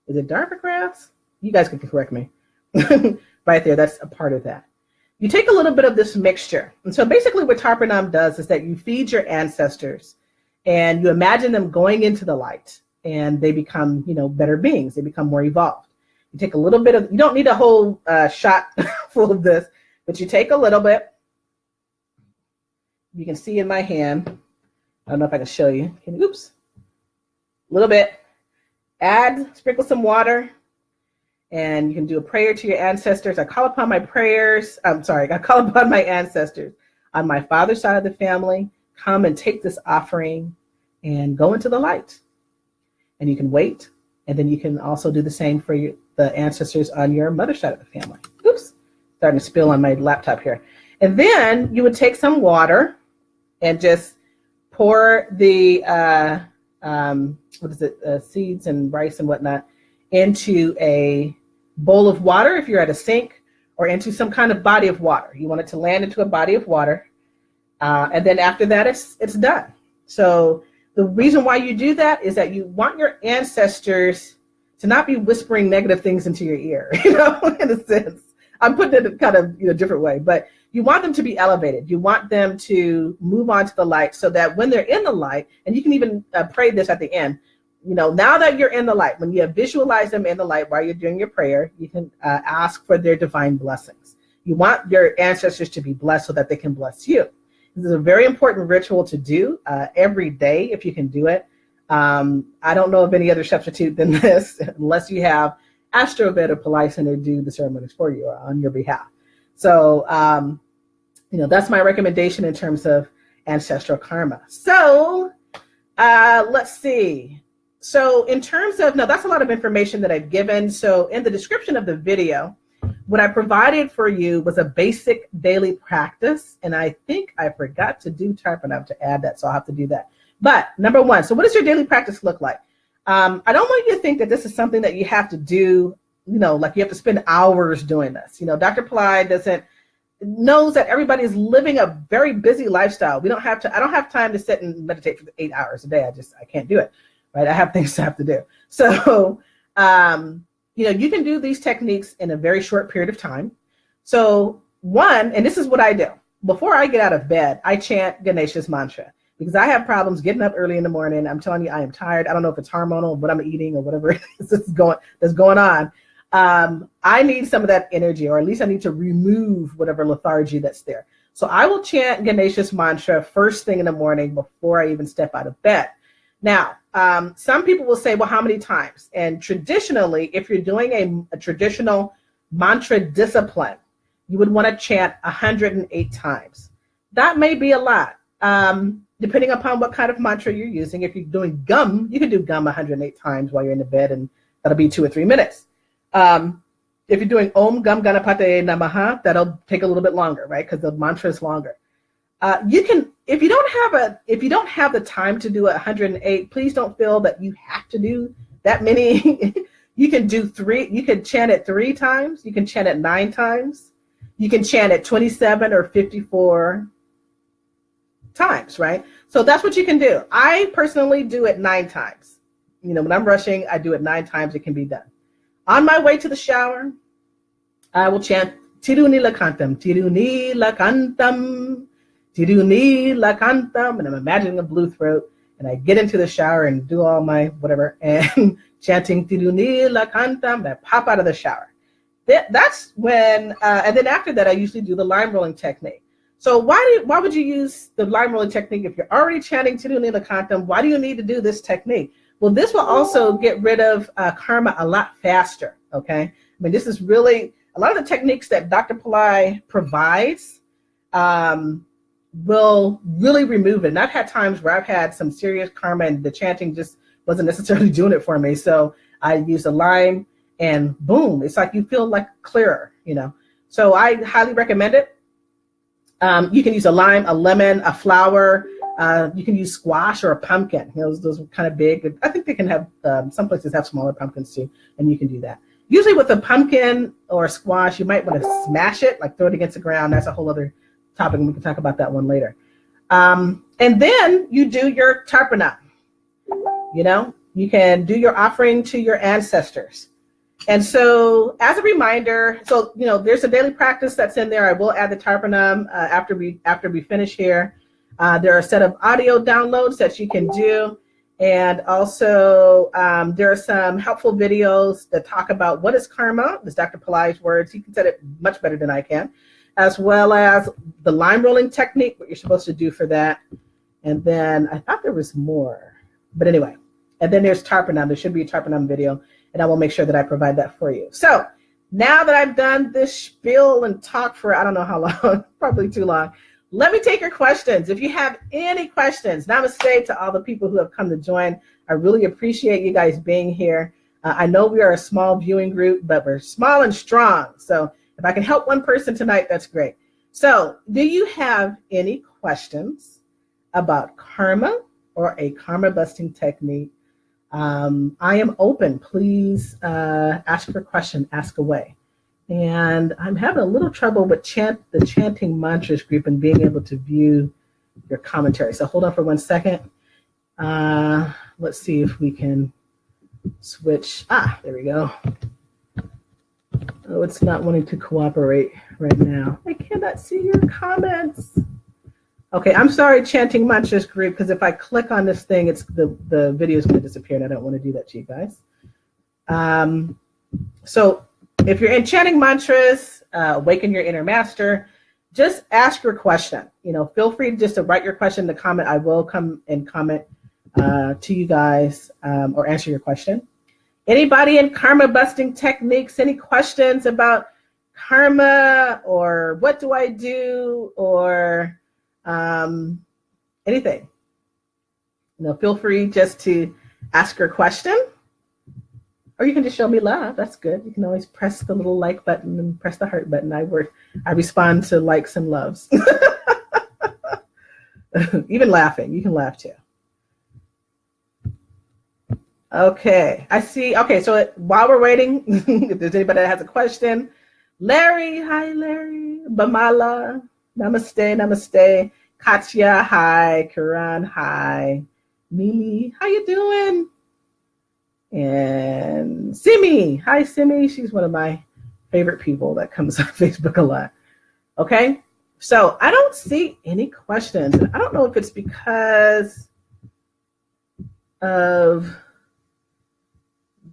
it Darva grass? You guys can correct me. Right there, that's a part of that. You take a little bit of this mixture. And so basically what Tarpanam does is that you feed your ancestors and you imagine them going into the light, and they become, better beings. They become more evolved. You take a little bit of, you don't need a whole shot full of this, but you take a little bit. You can see in my hand. I don't know if I can show you. Oops. A little bit. Sprinkle some water, and you can do a prayer to your ancestors. I call upon my ancestors on my father's side of the family. Come and take this offering and go into the light. And you can wait, and then you can also do the same for the ancestors on your mother's side of the family. Oops, starting to spill on my laptop here. And then you would take some water and just pour the seeds and rice and whatnot into a bowl of water if you're at a sink, or into some kind of body of water. You want it to land into a body of water, and then after that, it's done. So the reason why you do that is that you want your ancestors to not be whispering negative things into your ear, in a sense. I'm putting it kind of a different way, but you want them to be elevated. You want them to move on to the light, so that when they're in the light, and you can even pray this at the end, now that you're in the light, when you visualize them in the light while you're doing your prayer, you can ask for their divine blessings. You want your ancestors to be blessed so that they can bless you. This is a very important ritual to do every day if you can do it. I don't know of any other substitute than this, unless you have Ancestral or Pillai Center do the ceremonies for you or on your behalf. So, that's my recommendation in terms of ancestral karma. So, let's see. So in terms of, now that's a lot of information that I've given. So in the description of the video, what I provided for you was a basic daily practice. And I think I forgot to do Tarpanam to add that, so I'll have to do that. But number one, so what does your daily practice look like? I don't want you to think that this is something that you have to do, like you have to spend hours doing this. Dr. Pillai knows that everybody is living a very busy lifestyle. I don't have time to sit and meditate for 8 hours a day. I can't do it, right? I have things I have to do. So, you can do these techniques in a very short period of time. So and this is what I do. Before I get out of bed, I chant Ganesha's mantra, because I have problems getting up early in the morning. I'm telling you, I am tired. I don't know if it's hormonal, what I'm eating, or whatever it is that's going on. I need some of that energy, or at least I need to remove whatever lethargy that's there. So I will chant Ganesha's mantra first thing in the morning before I even step out of bed. Now, some people will say, well, how many times? And traditionally, if you're doing a traditional mantra discipline, you would want to chant 108 times. That may be a lot, depending upon what kind of mantra you're using. If you're doing gum, you can do gum 108 times while you're in the bed, and that'll be 2 or 3 minutes. if you're doing Om Gam Ganapate Namaha, that'll take a little bit longer, right? Because the mantra is longer. You can, if you don't have the time to do 108, please don't feel that you have to do that many. You can do 3. You can chant it 3 times. You can chant it 9 times. You can chant it 27 or 54 times, right? So that's what you can do. I personally do it 9 times. When I'm rushing, I do it 9 times. It can be done. On my way to the shower, I will chant Tiruni Lakantam, Tiruni Lakantam, Tiruni Lakantam, and I'm imagining a blue throat, and I get into the shower and do all my whatever, and chanting Tiruni Lakantam, and I pop out of the shower. That's when, and then after that, I usually do the line rolling technique. So why would you use the line rolling technique if you're already chanting Tiruni Lakantam? Why do you need to do this technique? Well, this will also get rid of karma a lot faster, okay? I mean, this is really, a lot of the techniques that Dr. Pillai provides will really remove it. And I've had times where I've had some serious karma and the chanting just wasn't necessarily doing it for me. So I use a lime and boom, it's like you feel like clearer, So I highly recommend it. You can use a lime, a lemon, a flower. You can use squash or a pumpkin. Those are kind of big. I think they can have, some places have smaller pumpkins too, and you can do that. Usually with a pumpkin or squash, you might want to smash it, like throw it against the ground. That's a whole other topic, and we can talk about that one later. And then you do your tarpana. You can do your offering to your ancestors. And so as a reminder, there's a daily practice that's in there. I will add the tarpanam after we finish here. There are a set of audio downloads that you can do. And also there are some helpful videos that talk about what is karma. This is Dr. Pillai's words. He can say it much better than I can, as well as the line rolling technique, what you're supposed to do for that. And then I thought there was more, but anyway. And then there's tarpanam. There should be a tarpanam video, and I will make sure that I provide that for you. So now that I've done this spiel and talk for I don't know how long, probably too long, let me take your questions. If you have any questions, namaste to all the people who have come to join. I really appreciate you guys being here. I know we are a small viewing group, but we're small and strong. So if I can help one person tonight, that's great. So do you have any questions about karma or a karma busting technique? I am open. Please ask your question, ask away. And I'm having a little trouble with the chanting mantras group and being able to view your commentary. So hold on for 1 second. Let's see if we can switch. There we go. Oh, it's not wanting to cooperate right now. I cannot see your comments. Okay, I'm sorry, chanting mantras group, because if I click on this thing, it's the video is going to disappear, and I don't want to do that to you guys. So if you're in chanting mantras, awaken your inner master, just ask your question. Feel free just to write your question in the comment. I will come and comment to you guys or answer your question. Anybody in karma busting techniques, any questions about karma or what do I do or anything? Feel free just to ask your question. Or you can just show me love. That's good. You can always press the little like button and press the heart button. I respond to likes and loves. Even laughing. You can laugh too. Okay. I see. Okay. So while we're waiting, if there's anybody that has a question, Larry. Hi, Larry. Bamala. Namaste. Namaste. Katya. Hi. Kiran. Hi. Mimi. How you doing? And Simi. Hi, Simi. She's one of my favorite people that comes on Facebook a lot. Okay. So I don't see any questions. And I don't know if it's because of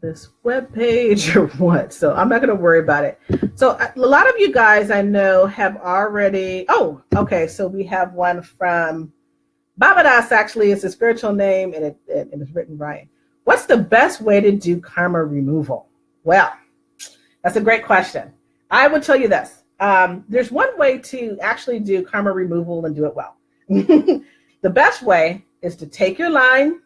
this webpage or what. So I'm not going to worry about it. So a lot of you guys I know have already. Oh, okay. So we have one from Babadas, actually. It's a spiritual name and it's written right. What's the best way to do karma removal? Well, that's a great question. I would tell you this. There's one way to actually do karma removal and do it well. The best way is to take your line,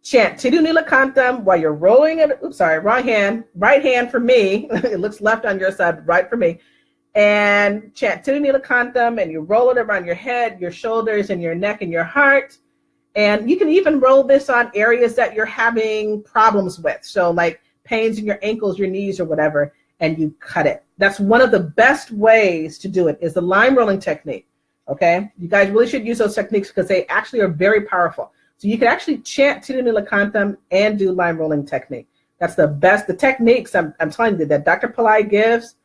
chant Tidu Nilakantam while you're rolling it. Oops, sorry, wrong hand. Right hand for me. It looks left on your side, right for me. And chant Tidu Nilakantam, and you roll it around your head, your shoulders, and your neck and your heart. And you can even roll this on areas that you're having problems with. So like pains in your ankles, your knees, or whatever, and you cut it. That's one of the best ways to do it, is the line rolling technique. Okay, you guys really should use those techniques because they actually are very powerful. So you can actually chant Tidu Nilakantam and do line rolling technique. That's the best. The techniques I'm telling you that Dr. Pillai gives,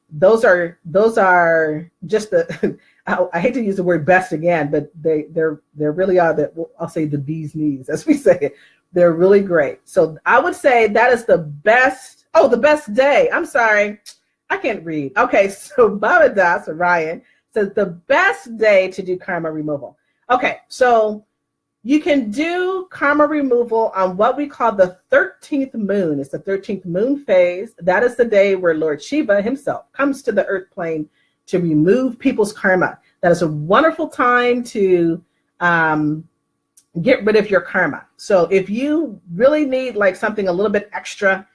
those are just the I hate to use the word best again, but they really are I'll say the bee's knees, as we say it. They're really great. So I would say that is the best. Oh, the best day. I'm sorry, I can't read. Okay, so Baba Das or Ryan says the best day to do karma removal. Okay, so you can do karma removal on what we call the 13th moon. It's the 13th moon phase. That is the day where Lord Shiva himself comes to the earth plane to remove people's karma. That is a wonderful time to get rid of your karma. So if you really need like something a little bit extra,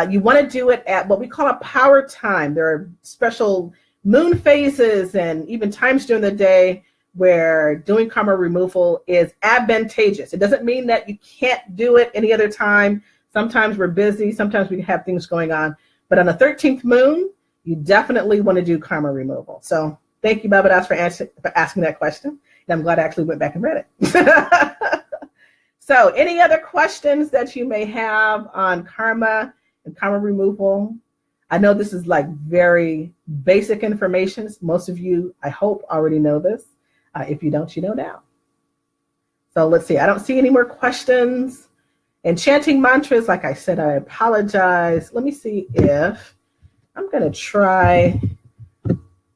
you want to do it at what we call a power time. There are special moon phases and even times during the day where doing karma removal is advantageous. It doesn't mean that you can't do it any other time. Sometimes we're busy, sometimes we have things going on. But on the 13th moon, you definitely want to do karma removal. So thank you, Baba Das, for asking that question. And I'm glad I actually went back and read it. So any other questions that you may have on karma and karma removal? I know this is like very basic information. Most of you, I hope, already know this. If you don't, you know now. So let's see. I don't see any more questions. And chanting mantras, like I said, I apologize. Let me see if I'm going to try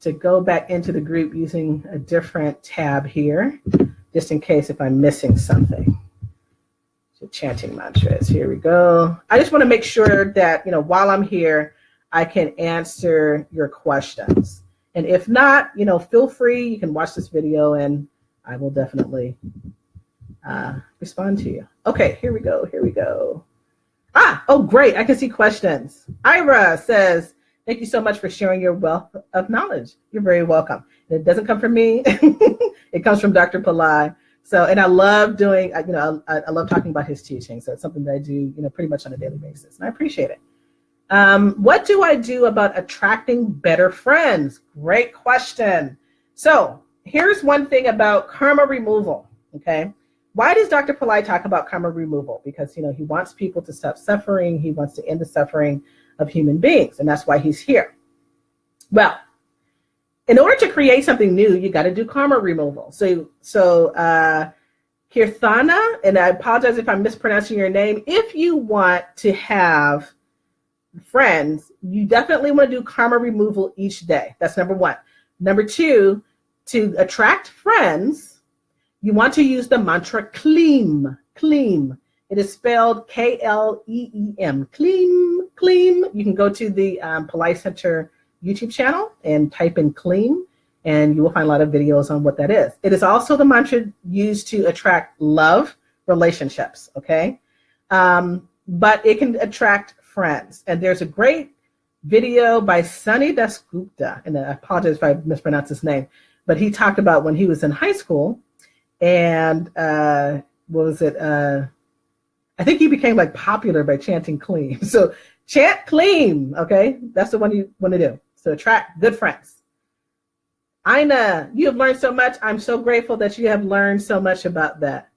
to go back into the group using a different tab here, just in case if I'm missing something. So chanting mantras, here we go. I just want to make sure that, while I'm here, I can answer your questions. And if not, feel free, you can watch this video and I will definitely respond to you. Okay, here we go. Oh, great, I can see questions. Ira says, thank you so much for sharing your wealth of knowledge. You're very welcome. It doesn't come from me, it comes from Dr. Pillai. So, and I love doing, I love talking about his teaching. So it's something that I do, pretty much on a daily basis. And I appreciate it. What do I do about attracting better friends? Great question. So here's one thing about karma removal, okay? Why does Dr. Pillai talk about karma removal? Because, he wants people to stop suffering. He wants to end the suffering of human beings, and that's why he's here. Well, in order to create something new, you got to do karma removal. So Kirthana, and I apologize if I'm mispronouncing your name, if you want to have friends, you definitely want to do karma removal each day. That's number one. Number two, to attract friends, you want to use the mantra Kleem. Kleem. It is spelled K-L-E-E-M. Kleem, Kleem. You can go to the Pillai Center YouTube channel and type in Kleem, and you will find a lot of videos on what that is. It is also the mantra used to attract love relationships, okay? But it can attract friends. And there's a great video by Sunny Dasgupta, and I apologize if I mispronounced his name, but he talked about when he was in high school, and what was it? I think he became like popular by chanting Kleem. So chant Kleem, okay? That's the one you want to do. So attract good friends. Ina, you have learned so much. I'm so grateful that you have learned so much about that.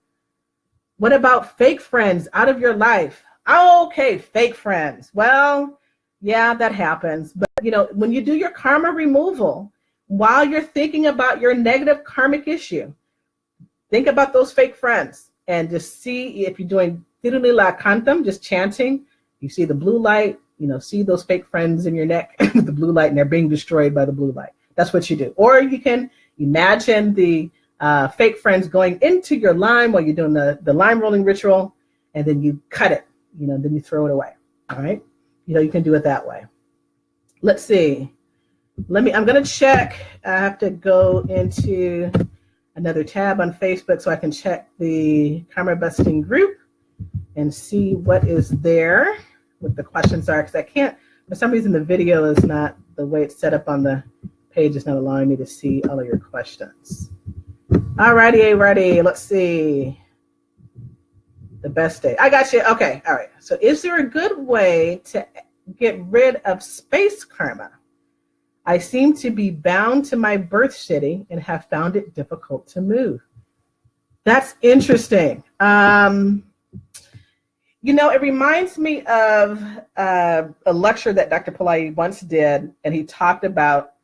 What about fake friends out of your life? Okay, fake friends. Well, yeah, that happens. But, when you do your karma removal, while you're thinking about your negative karmic issue, think about those fake friends and just see if you're doing Tirunila Kantam, just chanting, you see the blue light, see those fake friends in your neck with the blue light, and they're being destroyed by the blue light. That's what you do. Or you can imagine the fake friends going into your lime while you're doing the lime rolling ritual, and then you cut it, then you throw it away. All right. You can do it that way. Let's see. I'm going to check. I have to go into another tab on Facebook so I can check the karma busting group. and see what is there, what the questions are, because I can't, for some reason the video is not, the way it's set up on the page is not allowing me to see all of your questions. All righty, let's see. The best day. I got you. Okay, all right. So is there a good way to get rid of space karma? I seem to be bound to my birth city and have found it difficult to move. That's interesting. You know, it reminds me of a lecture that Dr. Pillai once did, and he talked about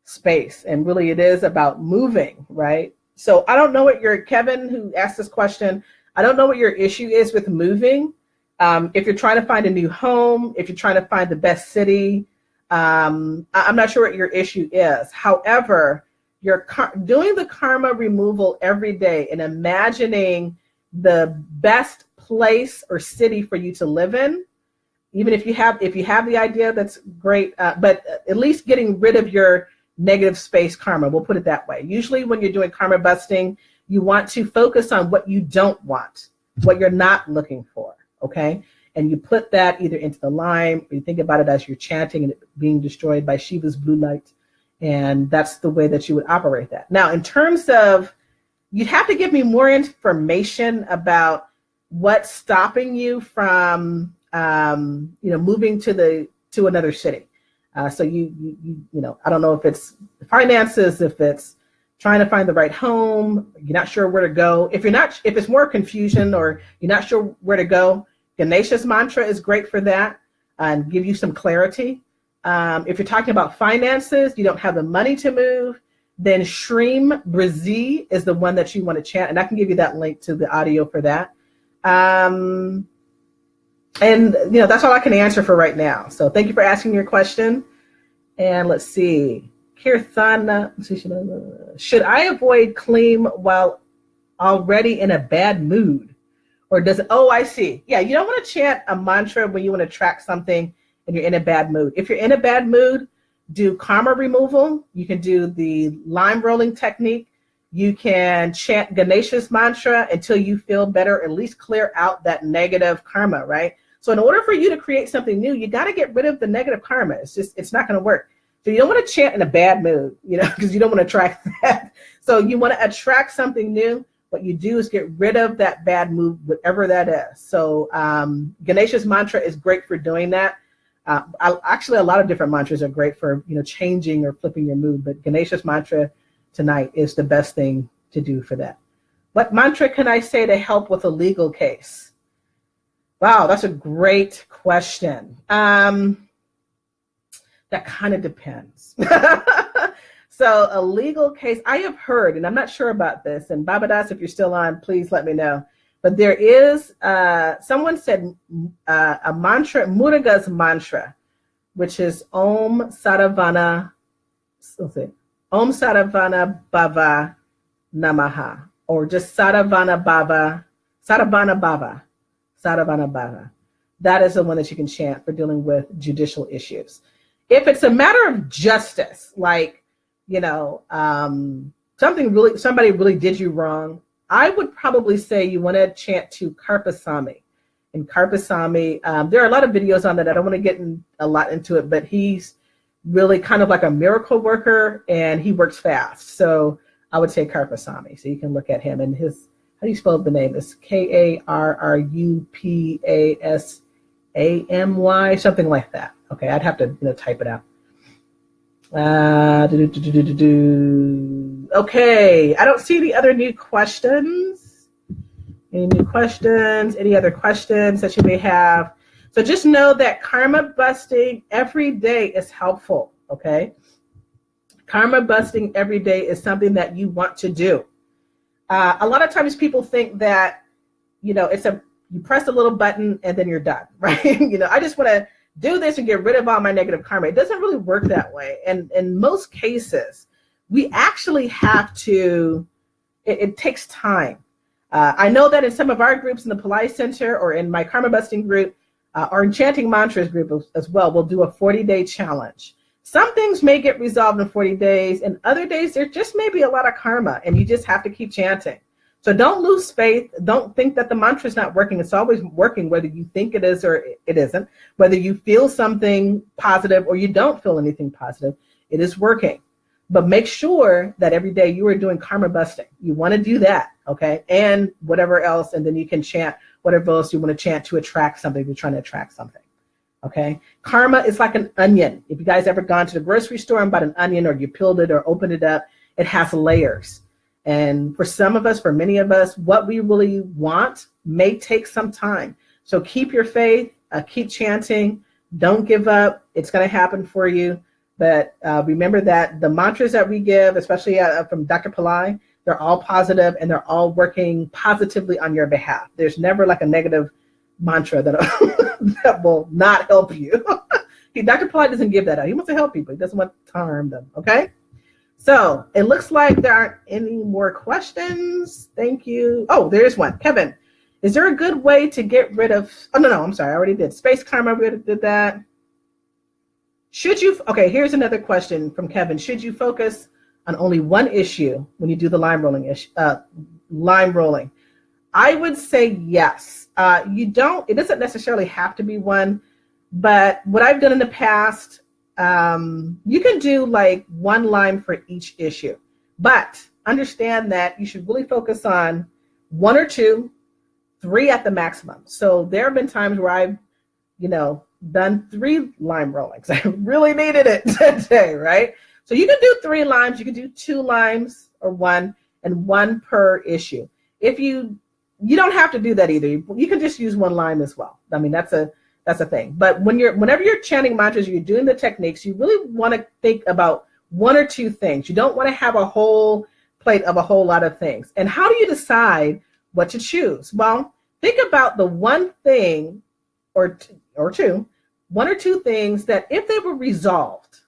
space, and really it is about moving, right? So I don't know what Kevin, who asked this question, I don't know what your issue is with moving. If you're trying to find a new home, if you're trying to find the best city, I'm not sure what your issue is. However, you're doing the karma removal every day and imagining the best place or city for you to live in. Even if you have the idea, that's great. But at least getting rid of your negative space karma, we'll put it that way. Usually when you're doing karma busting, you want to focus on what you don't want, what you're not looking for, okay? And you put that either into the lime, or you think about it as you're chanting and it being destroyed by Shiva's blue light. And that's the way that you would operate that. Now, in terms of, you'd have to give me more information about what's stopping you from, moving to another city. So you know, I don't know if it's finances, if it's trying to find the right home, you're not sure where to go. If it's more confusion or you're not sure where to go, Ganesha's mantra is great for that and give you some clarity. If you're talking about finances, you don't have the money to move, then Shreem Brazil is the one that you want to chant. And I can give you that link to the audio for that. And, that's all I can answer for right now. So thank you for asking your question. And let's see. Kirthana, should I avoid Kleem while already in a bad mood? Or does it, I see. Yeah, you don't want to chant a mantra when you want to track something and you're in a bad mood. If you're in a bad mood, do karma removal. You can do the lime rolling technique. You can chant Ganesha's mantra until you feel better, at least clear out that negative karma, right? So in order for you to create something new, you got to get rid of the negative karma. It's not going to work. So you don't want to chant in a bad mood, because you don't want to attract that. So you want to attract something new. What you do is get rid of that bad mood, whatever that is. So Ganesha's mantra is great for doing that. Actually, a lot of different mantras are great for, changing or flipping your mood. But Ganesha's mantra tonight is the best thing to do for that. What mantra can I say to help with a legal case? Wow, that's a great question. That kind of depends. So a legal case, I have heard, and I'm not sure about this, and Babadas, if you're still on, please let me know. But there is, someone said a mantra, Muruga's mantra, which is Om Saravana Bhava Namaha, or just Saravana Bhava. That is the one that you can chant for dealing with judicial issues. If it's a matter of justice, like, somebody really did you wrong, I would probably say you want to chant to Karpasamy. And Karpasamy, there are a lot of videos on that. I don't want to get a lot into it, but he's really kind of like a miracle worker and he works fast. So I would say Karpasamy. So you can look at him and his, how do you spell the name? It's Karrupasamy, something like that. Okay, I'd have to type it out. Okay, I don't see any other new questions. Any new questions? Any other questions that you may have? So just know that karma busting every day is helpful, okay? Karma busting every day is something that you want to do. A lot of times people think that, you press a little button and then you're done, right? I just want to do this and get rid of all my negative karma. It doesn't really work that way. And in most cases, we actually have to, it takes time. I know that in some of our groups in the Pillai Center or in my karma busting group, our enchanting mantras group as well, we'll do a 40-day challenge. Some things may get resolved in 40 days and other days there just may be a lot of karma and you just have to keep chanting. So don't lose faith. Don't think that the mantra is not working. It's always working, whether you think it is or it isn't, whether you feel something positive or you don't feel anything positive, it is working. But make sure that every day you are doing karma busting. You want to do that, okay? And whatever else, and then you can chant whatever else you want to chant to attract something. You're trying to attract something, okay? Karma is like an onion. If you guys ever gone to the grocery store and bought an onion, or you peeled it or opened it up, it has layers. And for some of us, for many of us, what we really want may take some time. So keep your faith, keep chanting, don't give up. It's going to happen for you. But remember that the mantras that we give, especially from Dr. Pillai, they're all positive and they're all working positively on your behalf. There's never like a negative mantra that, that will not help you. Dr. Pillai doesn't give that out. He wants to help people. He doesn't want to harm them, okay? So it looks like there aren't any more questions. Thank you. Oh, there's one. Kevin, is there a good way to get rid of, oh, no, I'm sorry. I already did. Space karma, we already did that. Should you, okay, here's another question from Kevin. Should you focus on only one issue when you do the line rolling? I would say yes. It doesn't necessarily have to be one, but what I've done in the past, you can do like one line for each issue, but understand that you should really focus on 1 or 2, 3 at the maximum. So there have been times where I've, done 3 lime rollings. I really needed it today, right? So you can do 3 limes, you can do 2 limes or 1, and 1 per issue. If you don't have to do that either. You can just use 1 lime as well. I mean, that's a thing. But whenever you're chanting mantras, you're doing the techniques, you really want to think about 1 or 2 things. You don't want to have a whole plate of a whole lot of things. And how do you decide what to choose? Well, think about the one thing or 2, 1 or 2 things that if they were resolved,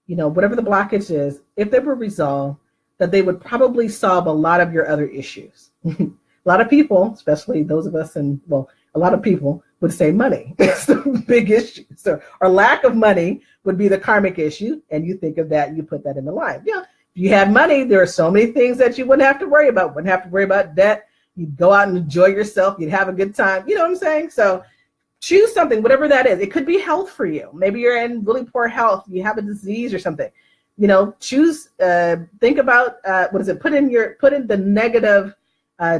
whatever the blockage is, if they were resolved, that they would probably solve a lot of your other issues. A lot of people, especially those of us, a lot of people would say money. It's the big issue. So, or lack of money would be the karmic issue. And you think of that, you put that in the line. Yeah. If you had money, there are so many things that you wouldn't have to worry about. Wouldn't have to worry about debt. You'd go out and enjoy yourself. You'd have a good time. You know what I'm saying? So choose something, whatever that is. It could be health for you. Maybe you're in really poor health. You have a disease or something. Choose, think about, put in the negative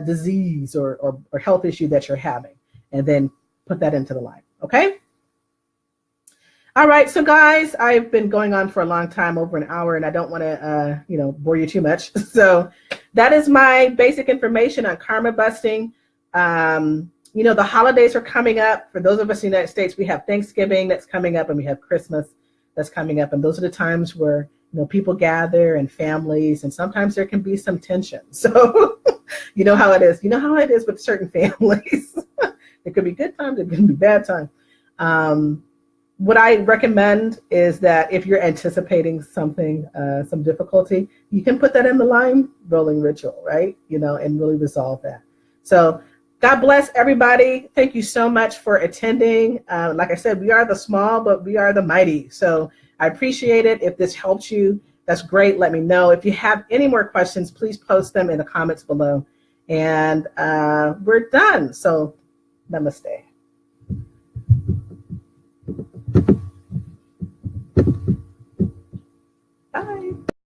disease or health issue that you're having, and then put that into the line. Okay. All right. So guys, I've been going on for a long time, over an hour, and I don't want to, bore you too much. So that is my basic information on karma busting. The holidays are coming up. For those of us in the United States, we have Thanksgiving that's coming up, and we have Christmas that's coming up. And those are the times where, people gather and families, and sometimes there can be some tension. So you know how it is. You know how it is with certain families. It could be good times, it can be bad times. What I recommend is that if you're anticipating something, some difficulty, you can put that in the line rolling ritual, right? And really resolve that. So God bless everybody. Thank you so much for attending. Like I said, we are the small, but we are the mighty. So I appreciate it. If this helps you, that's great. Let me know. If you have any more questions, please post them in the comments below. And we're done. So namaste.